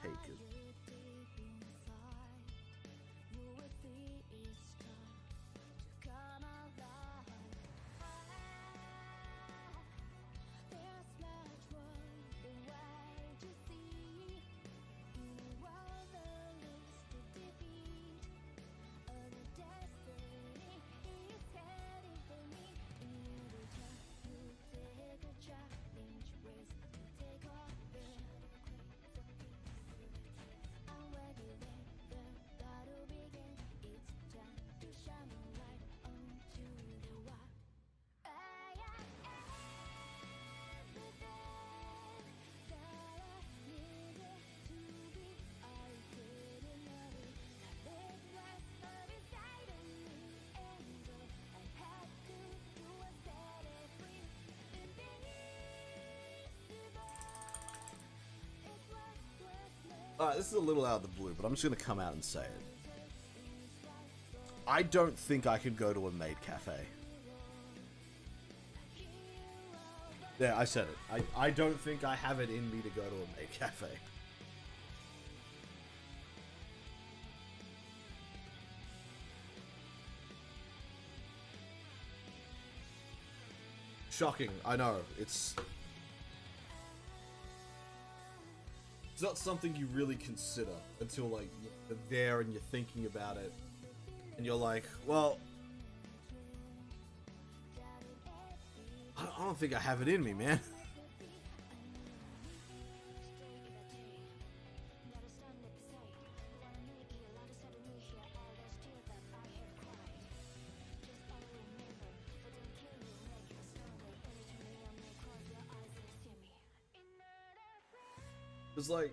take it. Alright, this is a little out of the blue, but I'm just gonna come out and say it. I don't think I could go to a maid cafe. Yeah, I said it. I don't think I have it in me to go to a maid cafe. Shocking, I know. It's not something you really consider until, like, you're there and you're thinking about it. And you're like, well, I don't think I have it in me, man. It's like,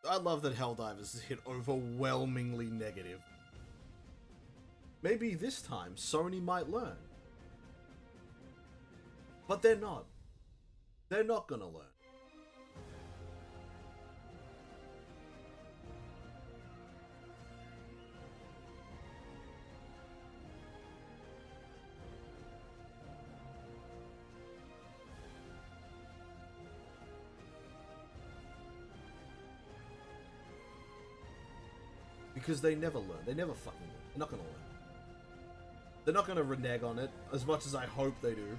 I love that Helldivers hit overwhelmingly negative. Maybe this time Sony might learn. But they're not. They're not gonna learn. Because they never learn. They never fucking learn. They're not gonna learn. They're not gonna renege on it, as much as I hope they do.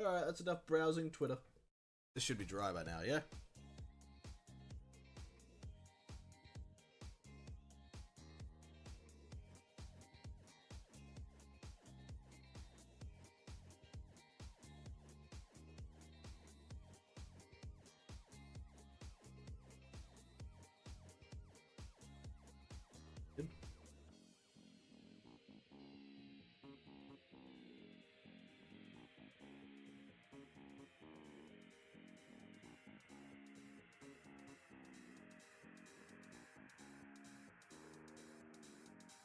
Alright, that's enough browsing Twitter. This should be dry by now, yeah? Good.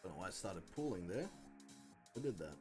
Don't know why I started pulling there. I did that.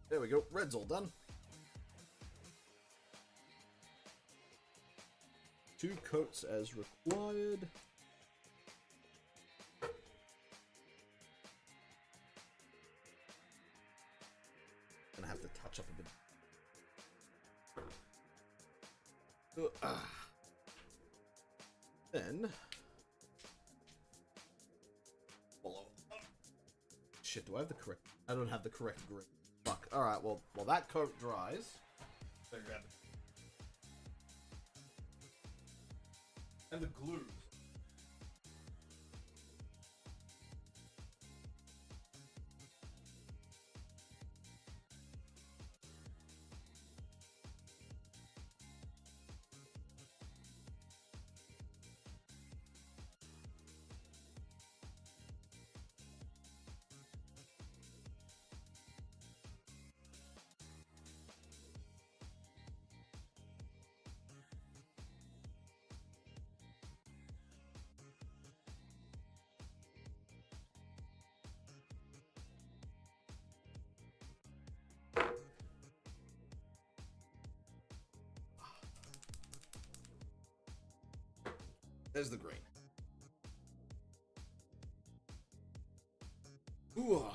There we go. Red's all done. 2 coats as required. Gonna have to touch up a bit. Then follow. Shit, do I have the correct? I don't have the correct grip. Fuck. All right. Well, while that coat dries, and the glue. There's the green. Ooh.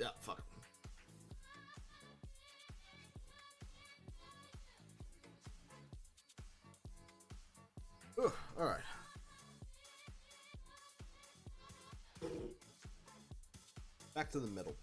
Yeah, fuck. All right. Back to the middle.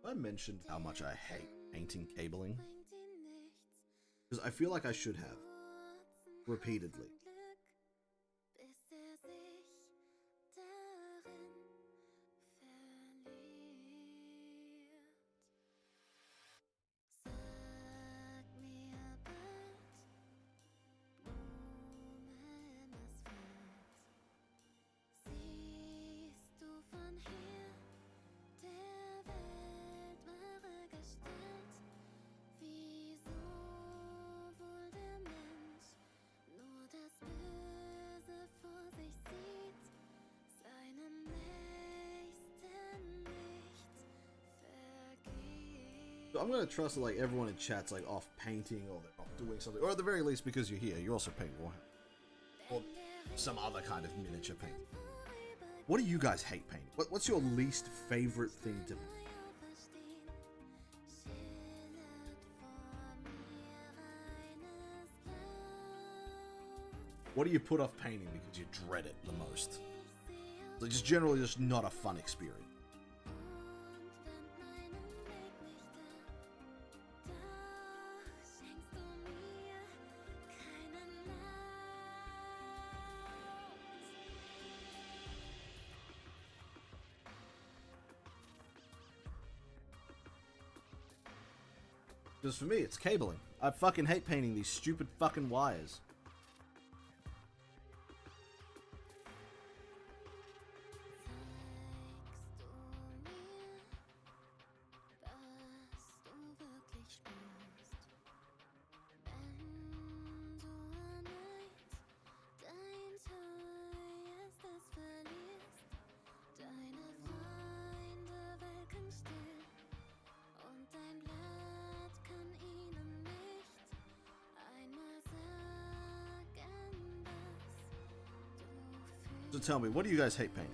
I mentioned how much I hate painting cabling, because I feel like I should have, repeatedly. So I'm gonna trust that like everyone in chat's like off painting or they're off doing something, or at the very least because you're here, you also paint Warhammer or some other kind of miniature painting. What do you guys hate painting? What's your least favorite thing to paint? What do you put off painting because you dread it the most? Like just generally just not a fun experience. Because for me, it's cabling. I fucking hate painting these stupid fucking wires. So tell me, what do you guys hate painting?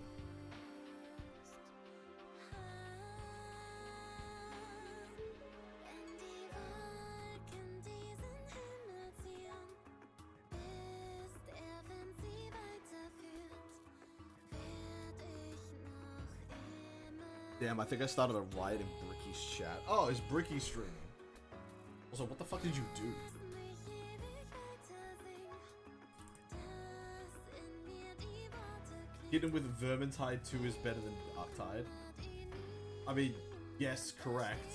Damn, I think I started a riot in Bricky's chat. Oh, is Bricky streaming? Also, what the fuck did you do? Hit him with Vermintide 2 is better than Darktide. I mean, yes, correct.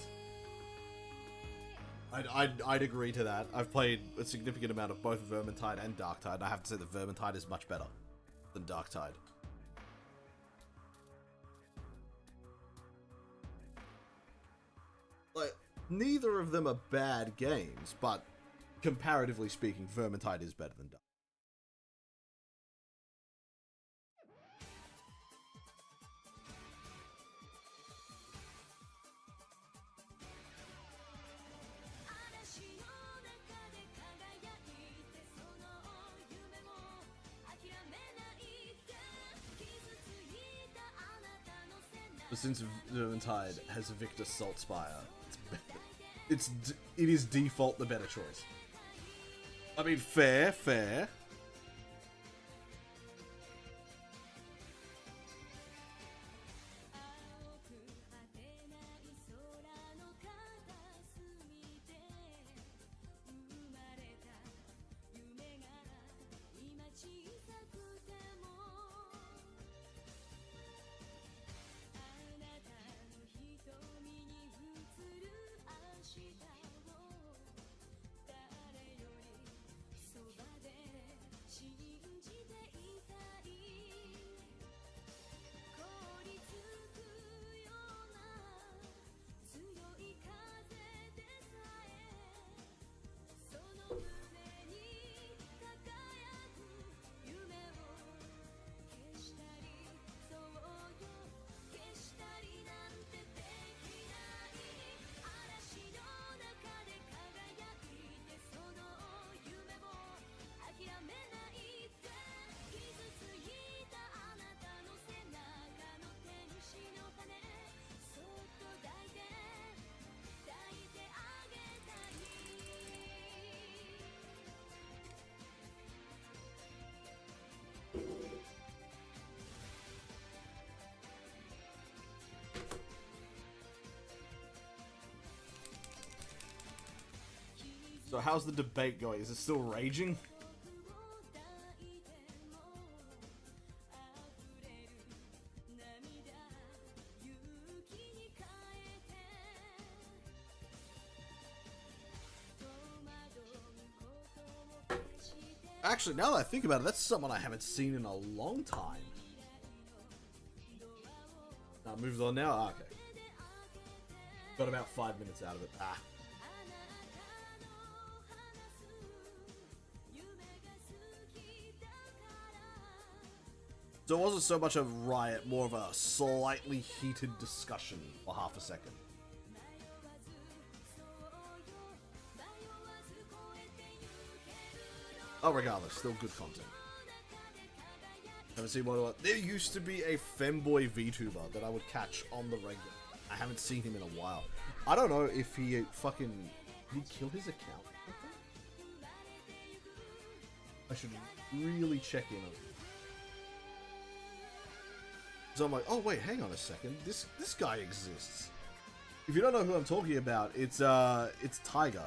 I'd agree to that. I've played a significant amount of both Vermintide and Darktide, and I have to say that Vermintide is much better than Darktide. Like, neither of them are bad games, but comparatively speaking, Vermintide is better than Darktide. But since Vermintide has Victor Saltspire, it is default the better choice. I mean, fair. So how's the debate going? Is it still raging? Actually, now that I think about it, that's someone I haven't seen in a long time. Moves on now? Ah, okay. Got about 5 minutes out of it. Ah. So it wasn't so much a riot, more of a slightly heated discussion for half a second. Oh, regardless, still good content. Haven't seen one. There used to be a femboy VTuber that I would catch on the regular. I haven't seen him in a while. I don't know if he fucking... Did he kill his account? I should really check in on him. So I'm like, oh wait, hang on a second. This guy exists. If you don't know who I'm talking about, it's Tiger.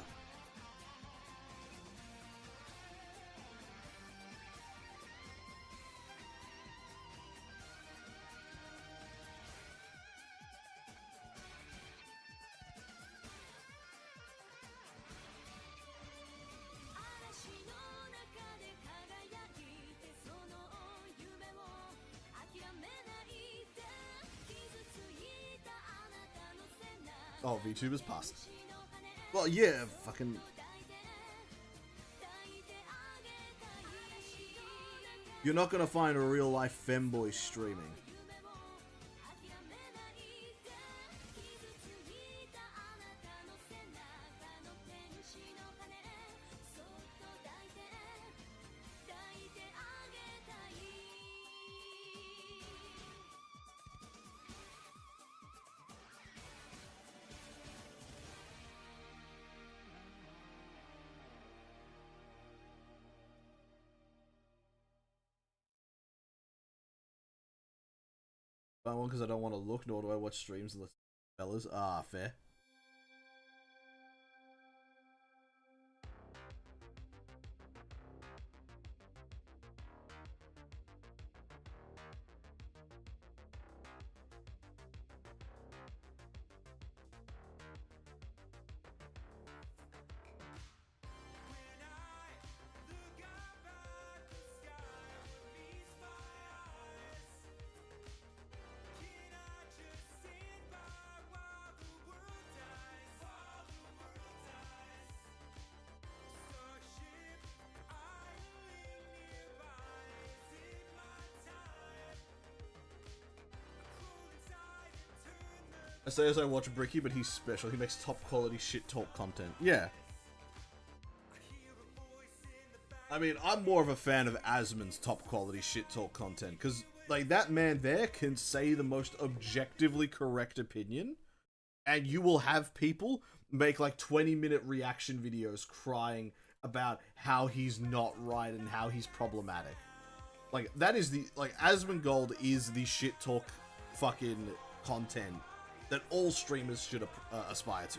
Oh, VTubers passed. Well, yeah, fucking... You're not gonna find a real-life femboy streaming. I want because I don't want to look, nor do I watch streams unless fellas. Ah, fair. I say as I watch Bricky, but he's special. He makes top quality shit talk content. Yeah. I mean, I'm more of a fan of Asmon's top quality shit talk content, because, like, that man there can say the most objectively correct opinion, and you will have people make, like, 20-minute reaction videos crying about how he's not right and how he's problematic. Like, that is the, like, Asmongold is the shit talk fucking content that all streamers should aspire to.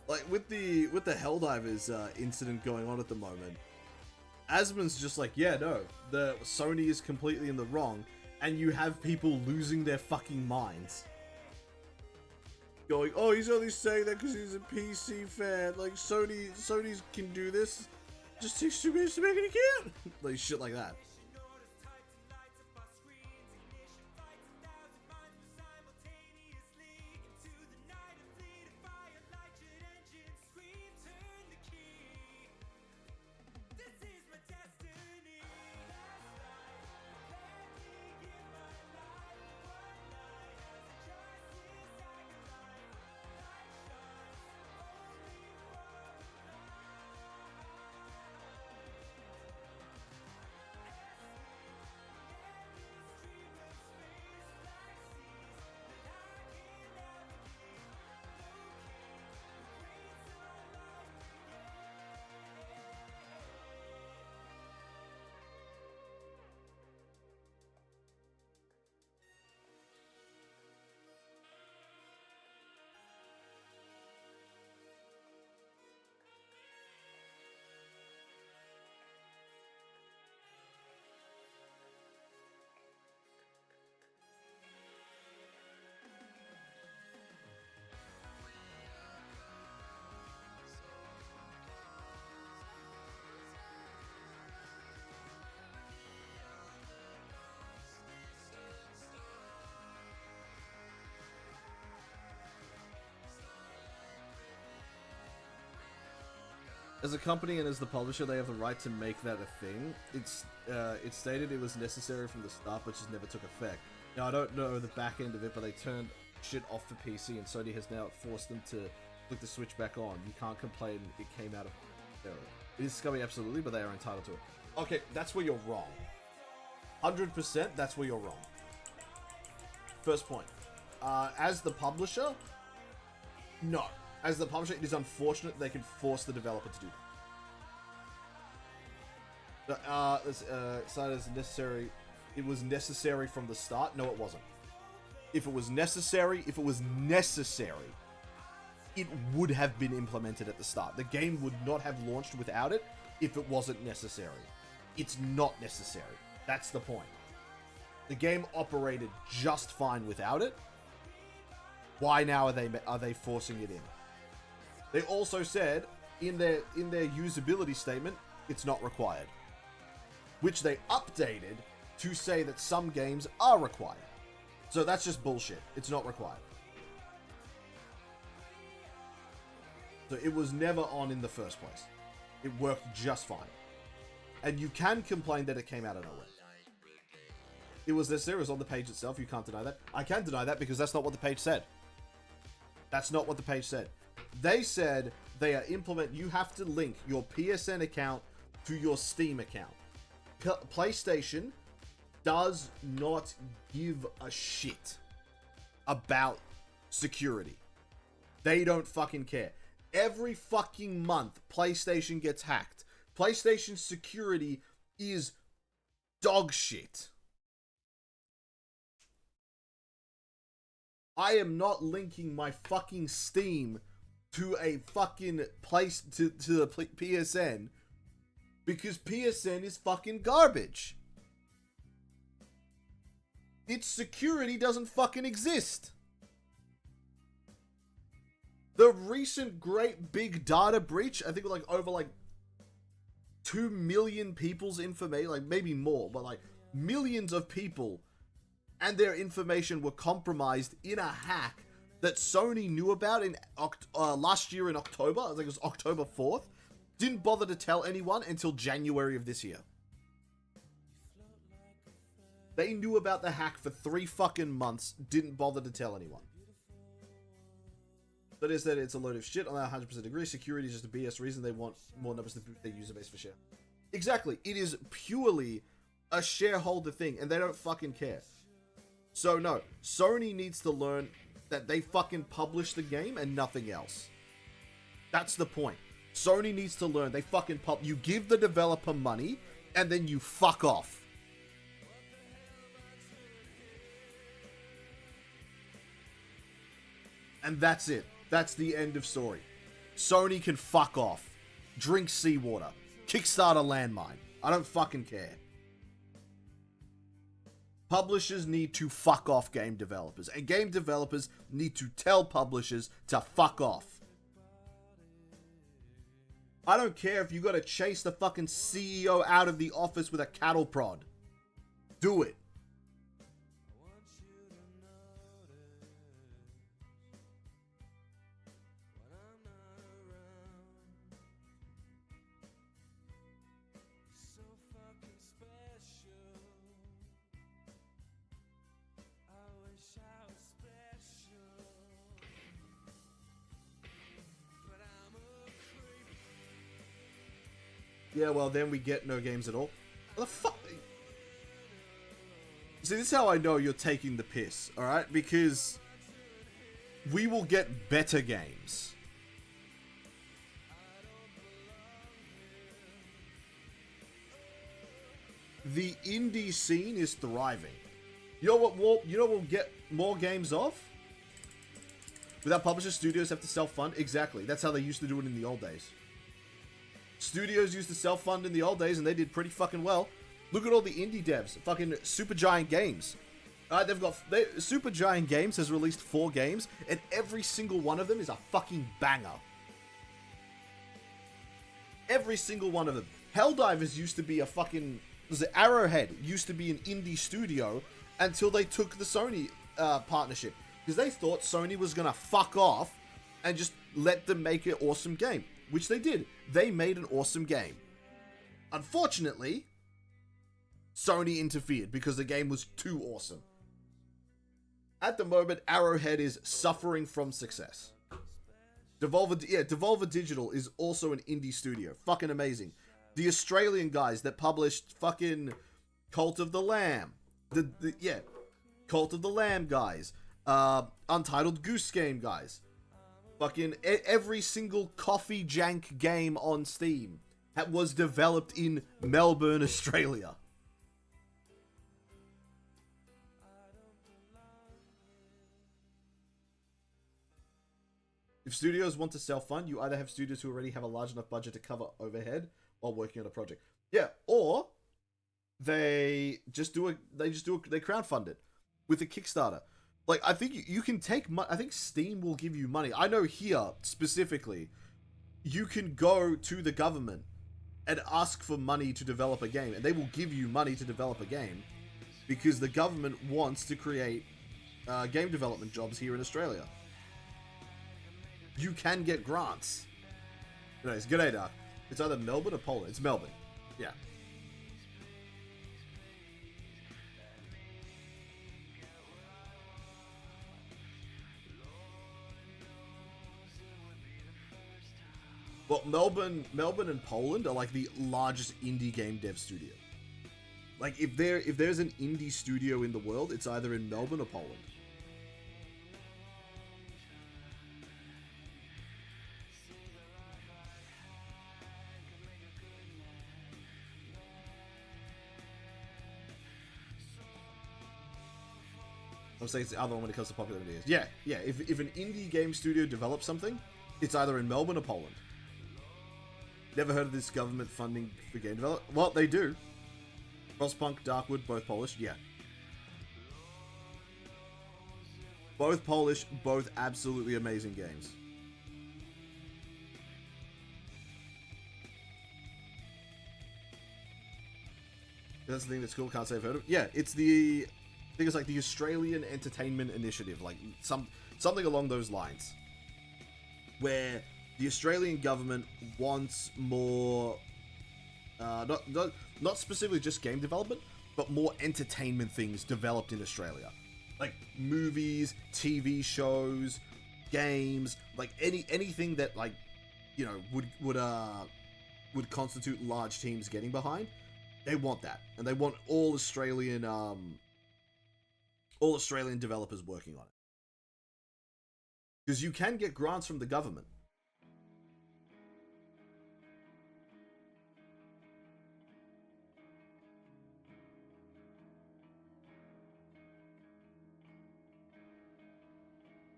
Like, with the Helldivers incident going on at the moment, Asmon's just like, yeah, no, the Sony is completely in the wrong, and you have people losing their fucking minds. Going, oh, he's only saying that because he's a PC fan, like, Sony can do this, just takes 2 minutes to make it again! Like, shit like that. As a company and as the publisher, they have the right to make that a thing. It stated it was necessary from the start, but just never took effect. Now, I don't know the back end of it, but they turned shit off for PC, and Sony has now forced them to flick the switch back on. You can't complain it came out of error. It is scummy, absolutely, but they are entitled to it. Okay, that's where you're wrong. 100%, that's where you're wrong. First point. As the publisher, no. As the publisher, it is unfortunate they can force the developer to do that. Cited as necessary. It was necessary from the start. No, it wasn't. If it was necessary, it would have been implemented at the start. The game would not have launched without it if it wasn't necessary. It's not necessary. That's the point. The game operated just fine without it. Why now are they forcing it in? They also said in their usability statement, it's not required, which they updated to say that some games are required. So that's just bullshit. It's not required. So it was never on in the first place. It worked just fine. And you can complain that it came out of nowhere. It was necessary. It was on the page itself. You can't deny that. I can deny that because that's not what the page said. That's not what the page said. They said they are you have to link your PSN account to your Steam account. PlayStation does not give a shit about security. They don't fucking care. Every fucking month, PlayStation gets hacked. PlayStation security is dog shit. I am not linking my fucking Steam to a fucking place to the PSN because PSN is fucking garbage. Its security doesn't fucking exist. The recent great big data breach, I think over 2 million people's information, maybe more, but millions of people and their information were compromised in a hack that Sony knew about in last year in October. I think it was October 4th. Didn't bother to tell anyone until January of this year. They knew about the hack for 3 fucking months, didn't bother to tell anyone. That is that it's a load of shit. I 100% agree. Security is just a BS reason. They want more numbers to boost their user base for share. Exactly. It is purely a shareholder thing, and they don't fucking care. So no, Sony needs to learn that they fucking publish the game and nothing else. That's the point. Sony needs to learn they fucking you give the developer money and then you fuck off. And that's it. That's the end of story. Sony can fuck off. Drink seawater. Kickstart a landmine. I don't fucking care. Publishers need to fuck off game developers. And game developers need to tell publishers to fuck off. I don't care if you gotta chase the fucking CEO out of the office with a cattle prod. Do it. Yeah, well, then we get no games at all. What the fuck? See, this is how I know you're taking the piss, alright? Because we will get better games. The indie scene is thriving. You know what we'll get more games of? Without publishers, studios have to self-fund. Exactly. That's how they used to do it in the old days. Studios used to self-fund in the old days, and they did pretty fucking well. Look at all the indie devs. Fucking Supergiant Games. Supergiant Games has released 4 games, and every single one of them is a fucking banger. Every single one of them. Helldivers used to be a fucking... Arrowhead used to be an indie studio until they took the Sony partnership. Because they thought Sony was going to fuck off and just let them make an awesome game. which they did. They made an awesome game. Unfortunately, Sony interfered because the game was too awesome. At the moment, Arrowhead is suffering from success. Devolver Digital is also an indie studio. Fucking amazing. The Australian guys that published fucking Cult of the Lamb. Cult of the Lamb guys. Untitled Goose Game guys. Fucking every single coffee jank game on Steam that was developed in Melbourne, Australia. If studios want to self-fund, you either have studios who already have a large enough budget to cover overhead while working on a project. Yeah, or they crowdfund it with a Kickstarter. Like, I think you can take I think Steam will give you money. I know here specifically, you can go to the government and ask for money to develop a game, and they will give you money to develop a game because the government wants to create game development jobs here in Australia. You can get grants. Anyways, g'day, Dark. It's either Melbourne or Poland. It's Melbourne. Yeah. Well, Melbourne and Poland are like the largest indie game dev studio. Like, if there's an indie studio in the world, it's either in Melbourne or Poland. I'm saying it's the other one when it comes to popular ideas. Yeah. If an indie game studio develops something, it's either in Melbourne or Poland. Never heard of this government funding for game development? Well, they do. Frostpunk, Darkwood, both Polish. Yeah. Both Polish, both absolutely amazing games. That's the thing that's cool. Can't say I've heard of it. Yeah, it's the... I think it's like the Australian Entertainment Initiative, like something along those lines, where the Australian government wants more, not specifically just game development, but more entertainment things developed in Australia, like movies, TV shows, games, like anything that, like, you know, would constitute large teams getting behind. They want that, and they want all Australian developers working on it. Because you can get grants from the government.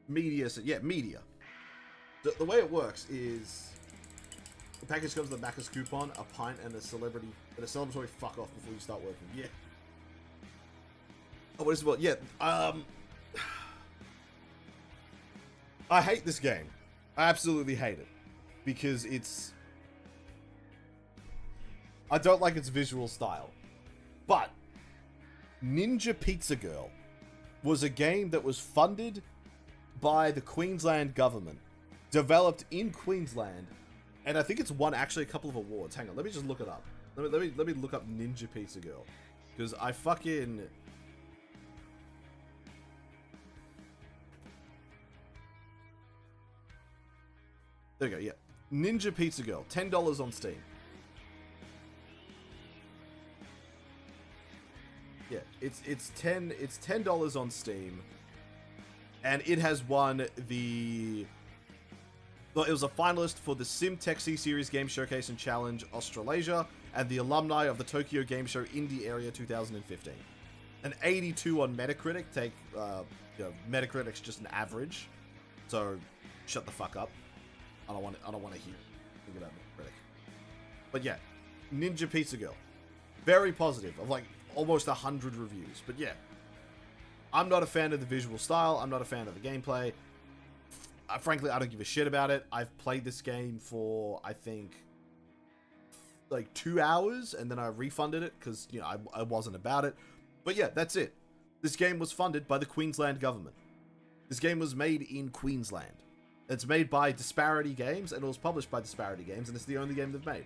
Media. The way it works is the package comes with a Macca's coupon, a pint, and a celebratory fuck off before you start working. Yeah. Oh, what is it? Well, yeah. I hate this game. I absolutely hate it because I don't like its visual style. But Ninja Pizza Girl was a game that was funded by the Queensland government, developed in Queensland, and I think it's won actually a couple of awards. Hang on, let me just look it up. Let me look up Ninja Pizza Girl, because I fucking... There we go, yeah. Ninja Pizza Girl, $10 on Steam. Yeah, it's $10 on Steam, and it has won the... Well, it was a finalist for the SimTech C-Series Game Showcase and Challenge Australasia, and the alumni of the Tokyo Game Show Indie Area 2015. An 82 on Metacritic. Metacritic's just an average, so shut the fuck up. I don't want to hear think about Metacritic. But yeah, Ninja Pizza Girl, very positive, of like almost 100 reviews. But yeah, I'm not a fan of the visual style. I'm not a fan of the gameplay. Frankly, I don't give a shit about it. I've played this game for, I think, like 2 hours, and then I refunded it because, you know, I wasn't about it. But yeah, that's it. This game was funded by the Queensland government. This game was made in Queensland. It's made by Disparity Games, and it was published by Disparity Games, and it's the only game they've made.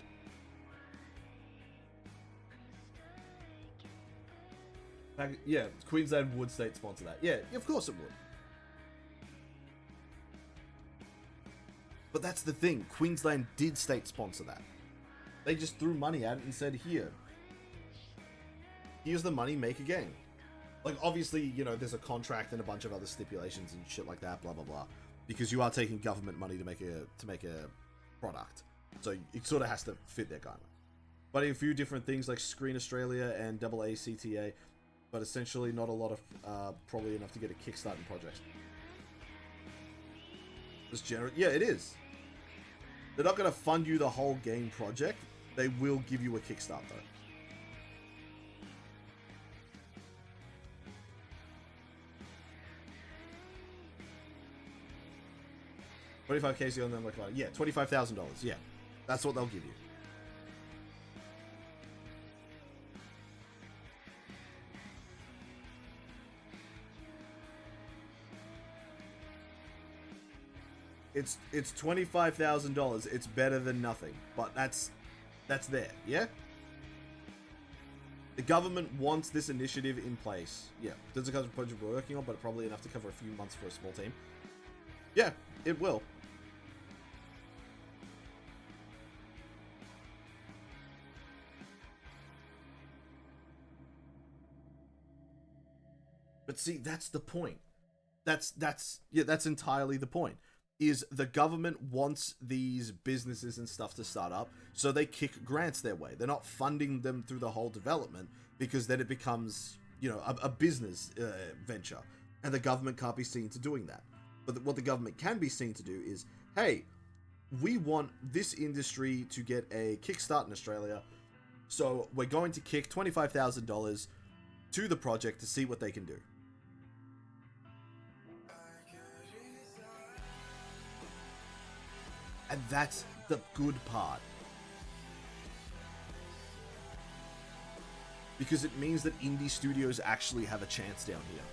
Yeah, Queensland would state sponsor that. Yeah, of course it would. But that's the thing. Queensland did state sponsor that. They just threw money at it and said, here's the money, make a game. Like, obviously, you know, there's a contract and a bunch of other stipulations and shit like that, blah, blah, blah. Because you are taking government money to make a product. So it sort of has to fit their guideline. But a few different things like Screen Australia and AACTA, but essentially not a lot of, probably enough to get a Kickstarting project. Yeah, it is. They're not going to fund you the whole game project. They will give you a Kickstart, though. $25K on them, like, yeah, $25,000. Yeah, that's what they'll give you. It's $25,000. It's better than nothing, but that's there. Yeah. The government wants this initiative in place. Yeah, there's a couple of projects we're working on, but probably enough to cover a few months for a small team. Yeah, it will. But see, that's the point. That's entirely the point. Is the government wants these businesses and stuff to start up, so they kick grants their way. They're not funding them through the whole development, because then it becomes, you know, a business venture, and the government can't be seen to doing that. But what the government can be seen to do is, hey, we want this industry to get a kickstart in Australia, so we're going to kick $25,000 to the project to see what they can do. And that's the good part. Because it means that indie studios actually have a chance down here.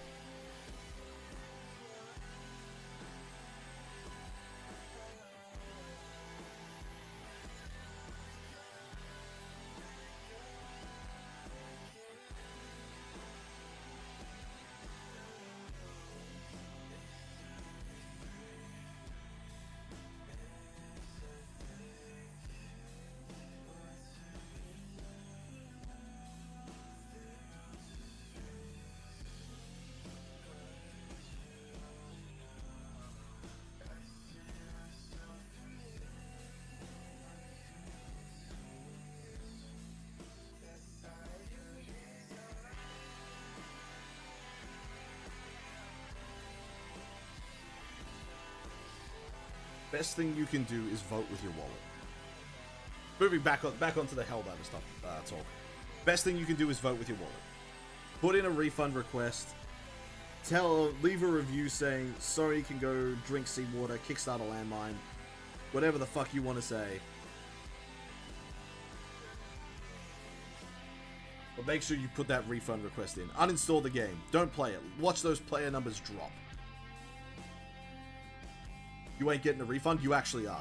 Best thing you can do is vote with your wallet. Moving back onto the Helldiver stuff talk. Best thing you can do is vote with your wallet. Put in a refund request. Leave a review saying sorry, you can go drink seawater, kickstart a landmine, whatever the fuck you want to say. But make sure you put that refund request in. Uninstall the game. Don't play it. Watch those player numbers drop. You ain't getting a refund, you actually are.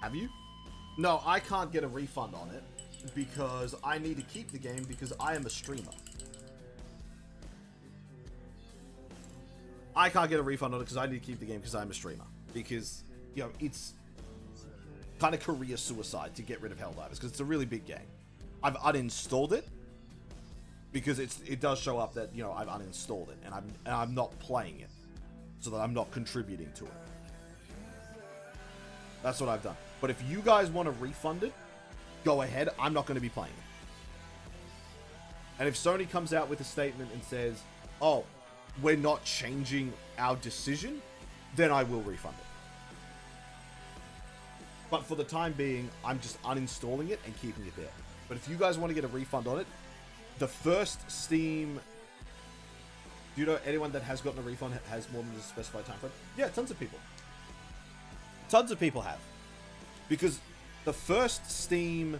Have you? No, I can't get a refund on it because I need to keep the game because I am a streamer. I can't get a refund on it because I need to keep the game because I'm a streamer. Because, you know, it's kind of career suicide to get rid of Helldivers because it's a really big game. I've uninstalled it because it does show up that, you know, I've uninstalled it and I'm not playing it so that I'm not contributing to it. That's what I've done. But if you guys want to refund it, go ahead. I'm not going to be playing it. And if Sony comes out with a statement and says, oh, we're not changing our decision, then I will refund it. But for the time being, I'm just uninstalling it and keeping it there. But if you guys want to get a refund on it, the first Steam... Do you know anyone that has gotten a refund has more than a specified time frame? Yeah, tons of people. Tons of people have. Because the first Steam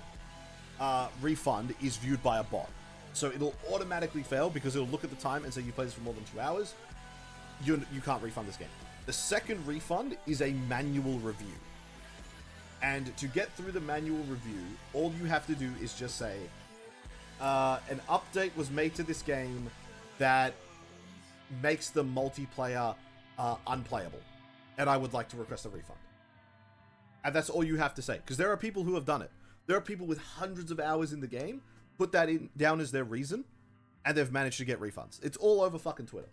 refund is viewed by a bot. So it'll automatically fail because it'll look at the time and say you played this for more than 2 hours. You can't refund this game. The second refund is a manual review. And to get through the manual review, all you have to do is just say, an update was made to this game that makes the multiplayer unplayable. And I would like to request a refund. And that's all you have to say. Because there are people who have done it. There are people with hundreds of hours in the game, put that down as their reason, and they've managed to get refunds. It's all over fucking Twitter.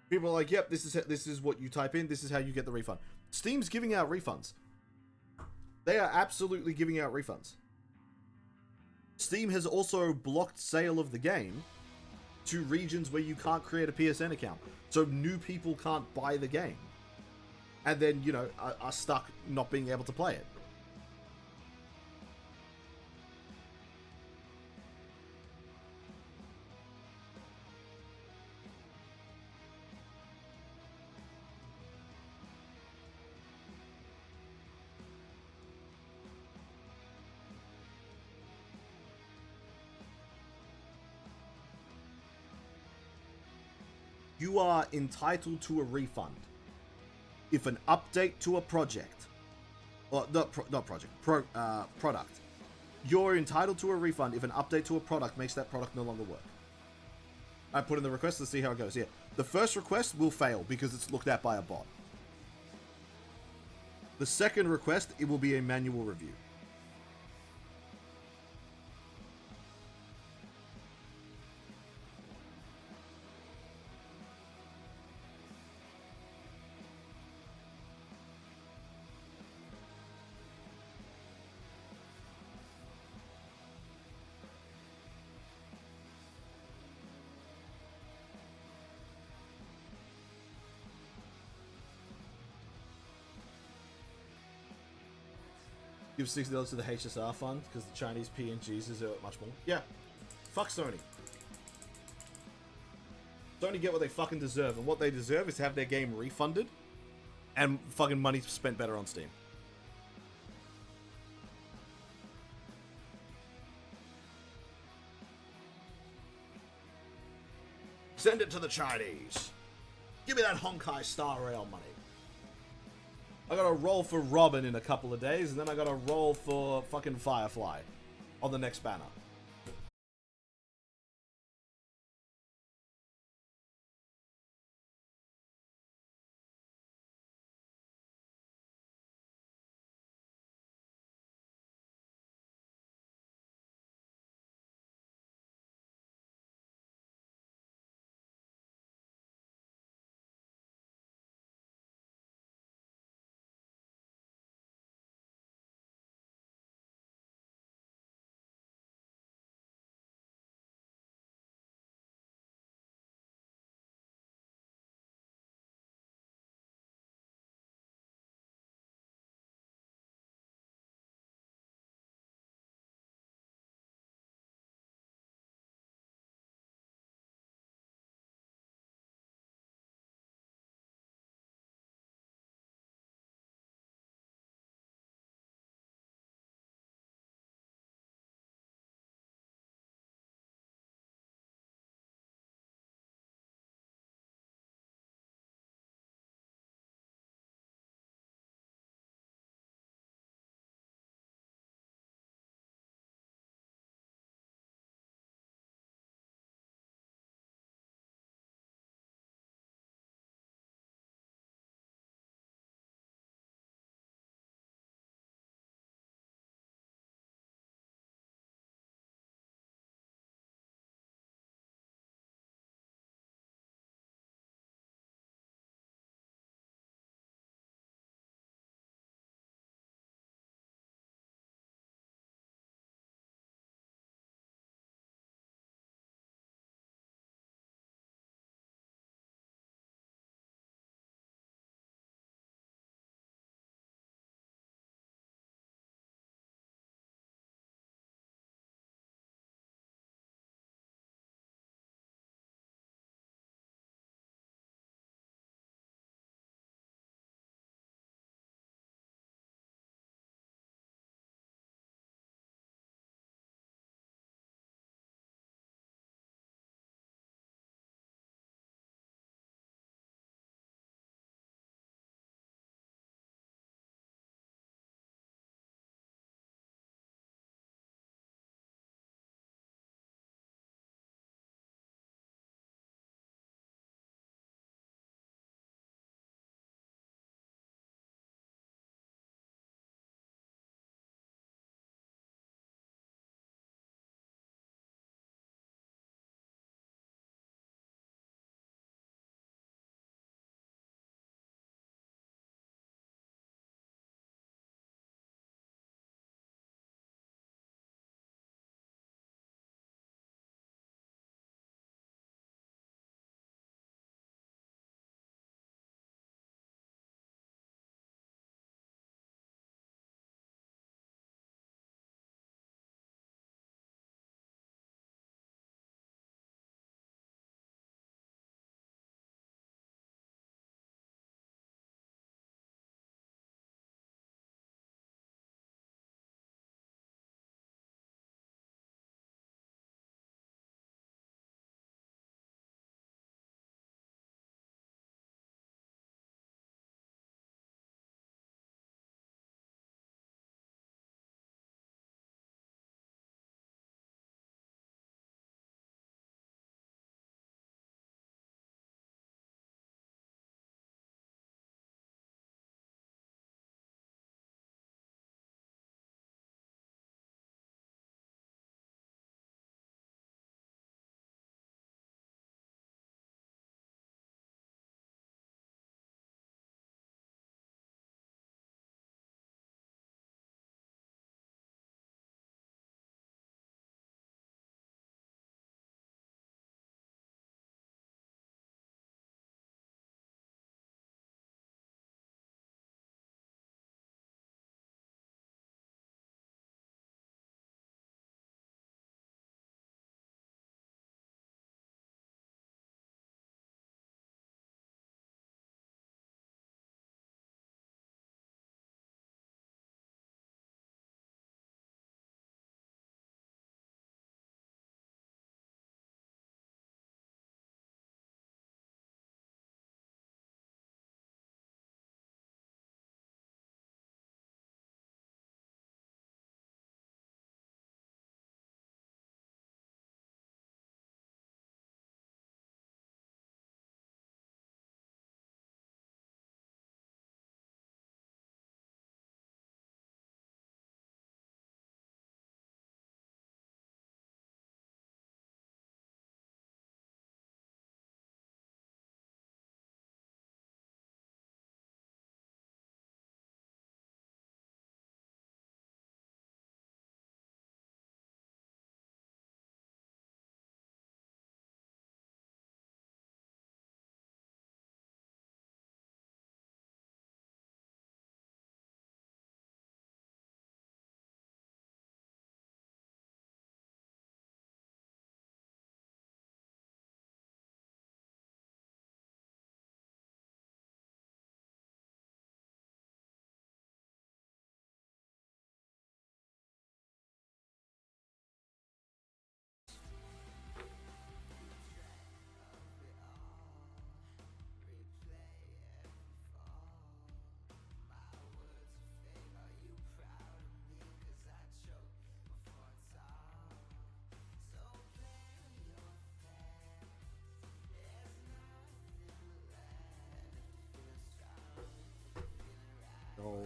People are like, yep, this is what you type in, this is how you get the refund. Steam's giving out refunds. They are absolutely giving out refunds. Steam has also blocked sale of the game to regions where you can't create a PSN account. So new people can't buy the game. And then, you know, are stuck not being able to play it. You are entitled to a refund if an update to a project, or product. You're entitled to a refund if an update to a product makes that product no longer work. I put in the request, let's see how it goes. Yeah, the first request will fail because it's looked at by a bot. The second request, it will be a manual review. Give $60 to the HSR fund because the Chinese PNGs deserve much more. Yeah. Fuck Sony. Sony get what they fucking deserve, and what they deserve is to have their game refunded and fucking money spent better on Steam. Send it to the Chinese. Give me that Honkai Star Rail money. I got a roll for Robin in a couple of days, and then I got a roll for fucking Firefly on the next banner.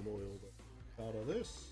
oil out of this.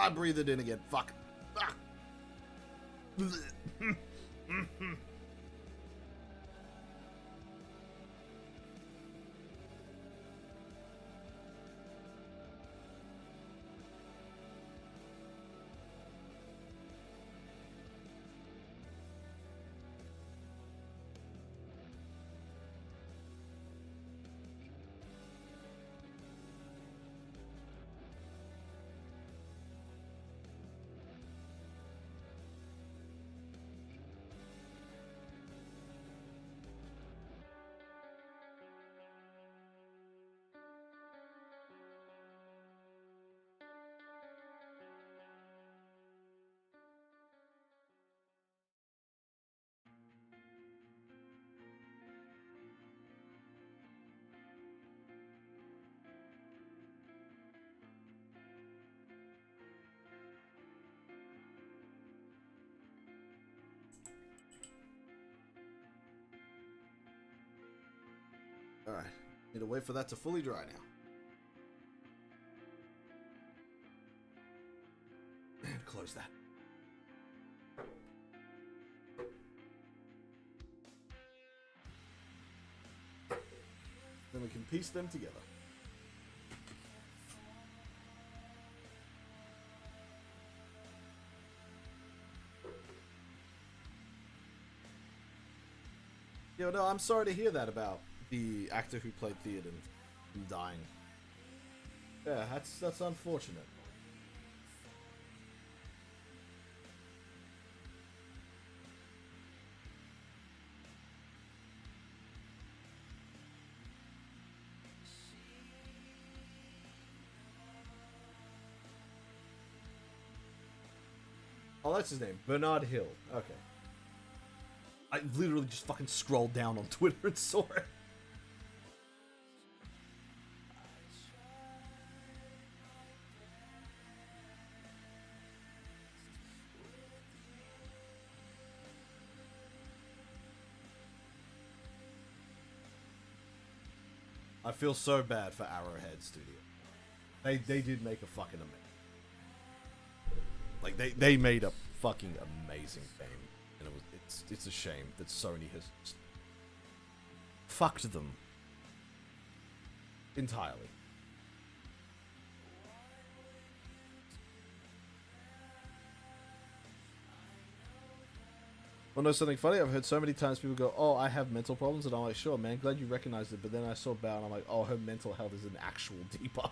I breathed it in again. Fuck. Ah. Alright. Need to wait for that to fully dry now. And close that. Then we can piece them together. Yo, no, I'm sorry to hear that about the actor who played Theoden dying. Yeah, that's unfortunate. Oh, that's his name. Bernard Hill. Okay. I literally just fucking scrolled down on Twitter and saw it. I feel so bad for Arrowhead Studio. They did make a fucking amazing. Like they made a fucking amazing game, and it's a shame that Sony has just fucked them entirely. Well, know something funny? I've heard so many times people go, "Oh, I have mental problems," and I'm like, "Sure, man, glad you recognized it." But then I saw Bao, and I'm like, "Oh, her mental health is an actual debuff."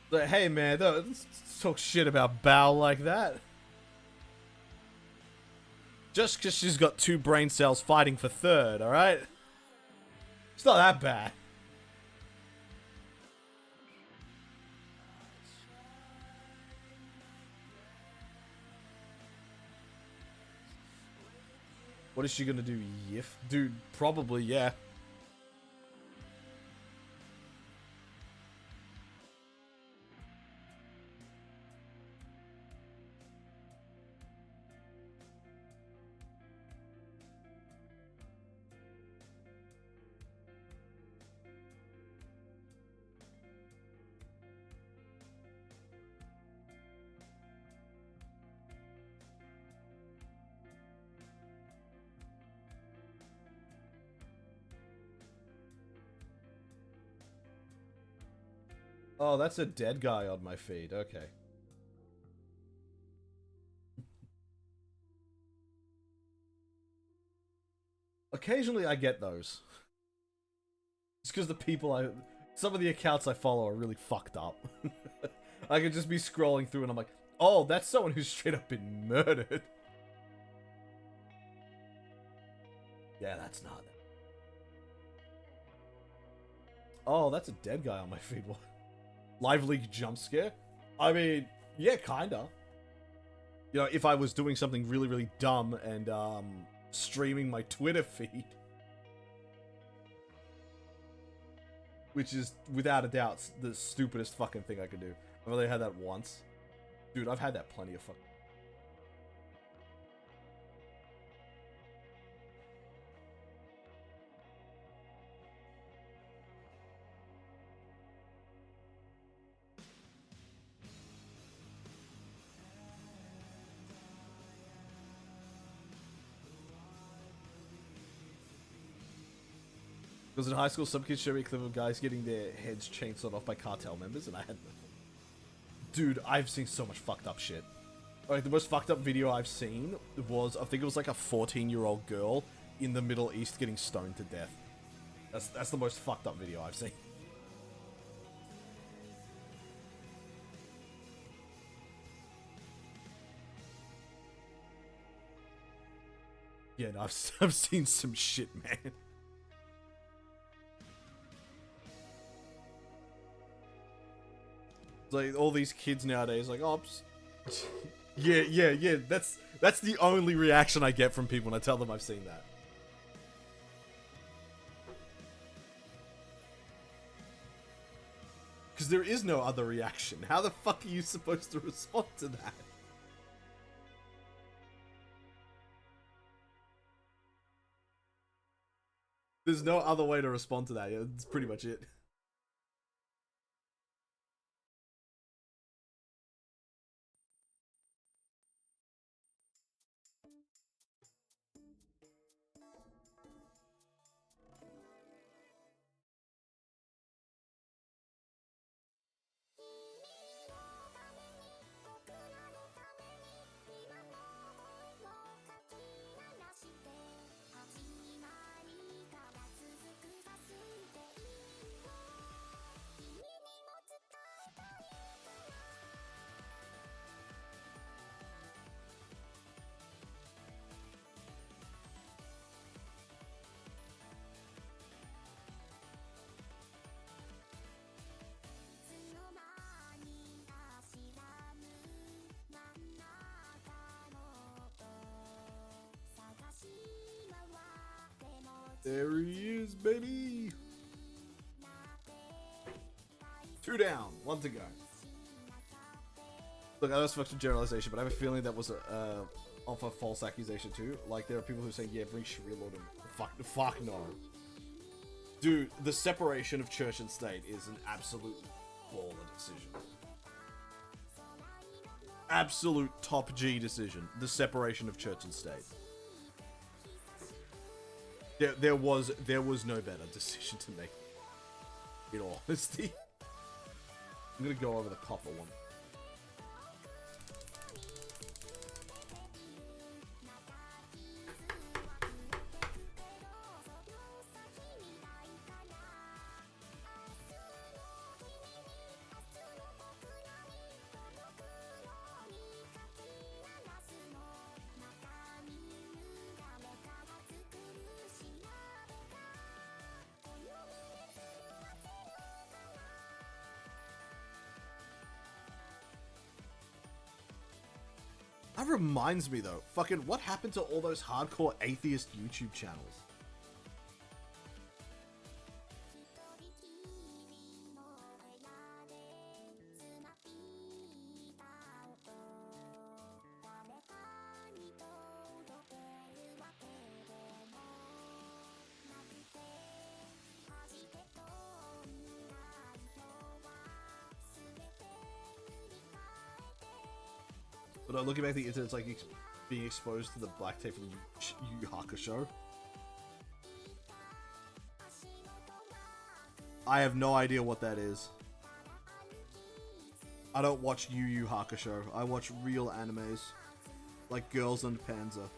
Like, hey, man, don't talk shit about Bao like that. Just because she's got 2 brain cells fighting for third, alright? It's not that bad. What is she gonna do, Yif? Dude, probably, yeah. Oh, that's a dead guy on my feed. Okay. Occasionally I get those. It's because the people some of the accounts I follow are really fucked up. I could just be scrolling through and I'm like, oh, that's someone who's straight up been murdered. Yeah, that's not. Oh, that's a dead guy on my feed. What? Live League jump scare? I mean, yeah, kinda. You know, if I was doing something really, really dumb and, streaming my Twitter feed. Which is, without a doubt, the stupidest fucking thing I could do. I've only had that once. Dude, I've had that plenty of fucking... Because in high school, some kids showed me a clip of guys getting their heads chainsawed off by cartel members, and I had... Dude, I've seen so much fucked up shit. Like, the most fucked up video I've seen was, I think it was like a 14-year-old girl in the Middle East getting stoned to death. That's the most fucked up video I've seen. Yeah, no, I've seen some shit, man. Like, all these kids nowadays, like, oh, yeah, that's the only reaction I get from people when I tell them I've seen that. Because there is no other reaction. How the fuck are you supposed to respond to that? There's no other way to respond to that. Yeah, that's pretty much it. There he is, baby! 2 down, 1 to go. Look, I know it's fucked a generalization, but I have a feeling that was off a false accusation too. Like, there are people who are saying, yeah, bring Sharia law to... Fuck no. Dude, the separation of church and state is an absolute baller decision. Absolute top G decision. The separation of church and state. There was no better decision to make. In all honesty. I'm gonna go over the copper one. That reminds me though, fucking what happened to all those hardcore atheist YouTube channels? But looking back at the internet, it's like being exposed to the black tape from Yu Yu Hakusho. I have no idea what that is. I don't watch Yu Yu Hakusho. I watch real animes, like Girls on Panzer.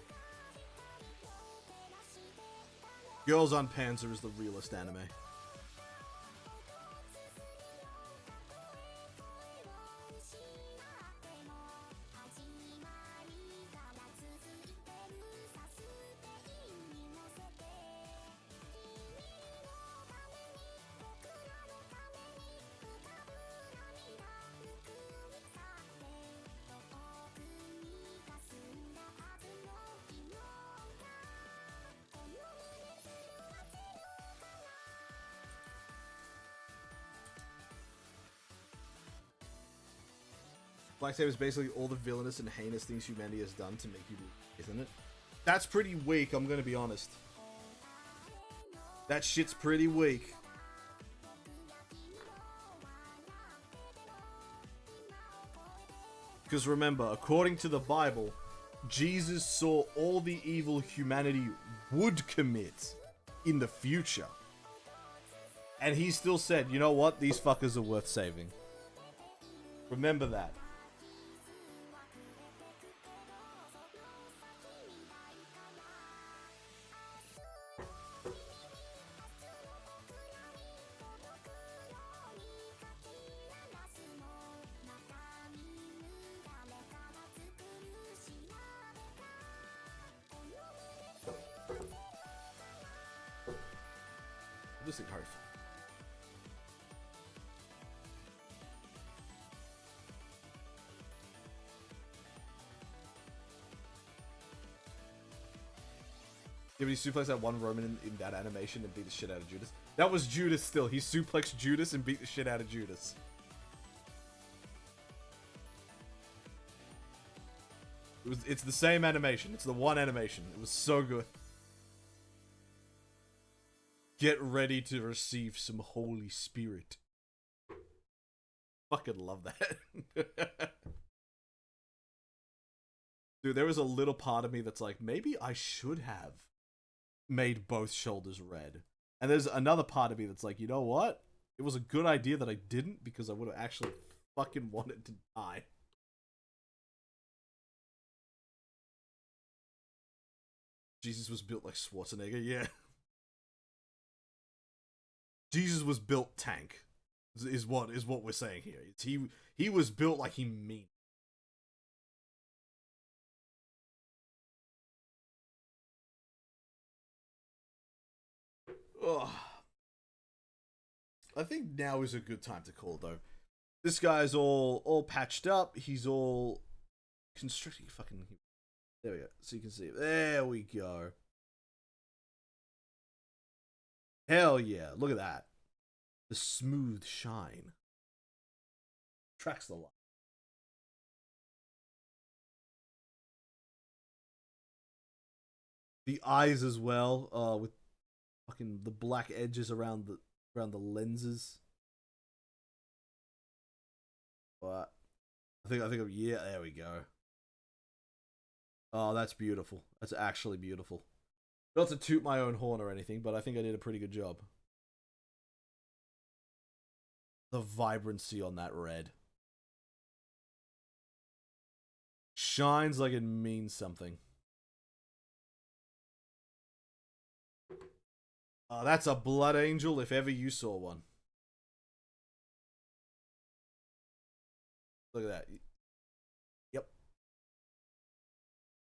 Girls on Panzer is the realest anime. Black tape is basically all the villainous and heinous things humanity has done to make you believe, isn't it? That's pretty weak, I'm gonna be honest. That shit's pretty weak. Because remember, according to the Bible, Jesus saw all the evil humanity would commit in the future. And he still said, you know what? These fuckers are worth saving. Remember that. This is hard. Yeah, but he suplexed that one Roman in that animation and beat the shit out of Judas. That was Judas still. He suplexed Judas and beat the shit out of Judas. It's the same animation. It's the one animation. It was so good. Get ready to receive some Holy Spirit. Fucking love that. Dude, there was a little part of me that's like, maybe I should have made both shoulders red. And there's another part of me that's like, you know what? It was a good idea that I didn't, because I would have actually fucking wanted to die. Jesus was built like Schwarzenegger, yeah. Jesus was built tank, is what we're saying here. He was built like he mean. Ugh. I think now is a good time to call though. This guy's all patched up. He's all constricting. Fucking. There we go. So you can see. There we go. Hell yeah. Look at that. The smooth shine. Tracks the light. The eyes as well, with fucking the black edges around the lenses. But I think yeah, there we go. Oh, that's beautiful. That's actually beautiful. Not to toot my own horn or anything, but I think I did a pretty good job. The vibrancy on that red. Shines like it means something. That's a blood angel if ever you saw one. Look at that. Yep.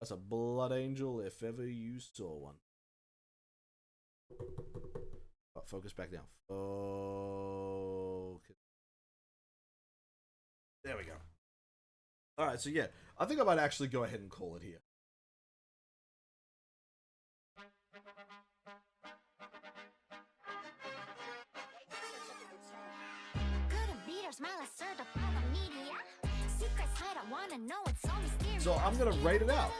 That's a blood angel if ever you saw one. Oh, focus back down. Focus. There we go. All right, so yeah, I think I might actually go ahead and call it here. So I'm gonna rate it out.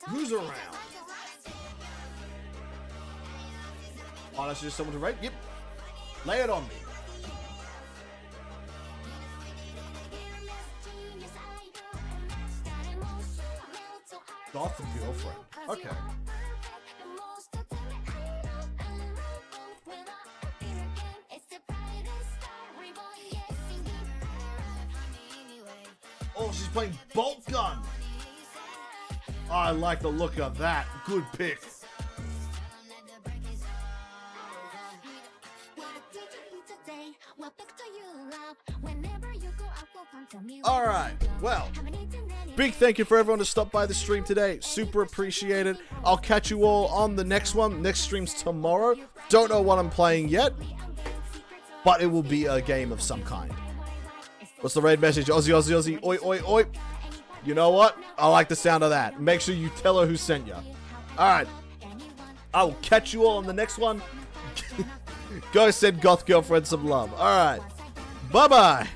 Who's around? Oh, that's just someone to rate? Yep. Lay it on me. Goth girlfriend. Okay. Oh, she's playing bolt gun. Oh, I like the look of that. Good pick. Alright, well, big thank you for everyone to stop by the stream today. Super appreciate it. I'll catch you all on the next one. Next stream's tomorrow. Don't know what I'm playing yet, but it will be a game of some kind. What's the raid message? Aussie, Aussie, Aussie. Oi, oi, oi. You know what? I like the sound of that. Make sure you tell her who sent you. Alright. I will catch you all on the next one. Go send Goth Girlfriend some love. Alright. Bye-bye.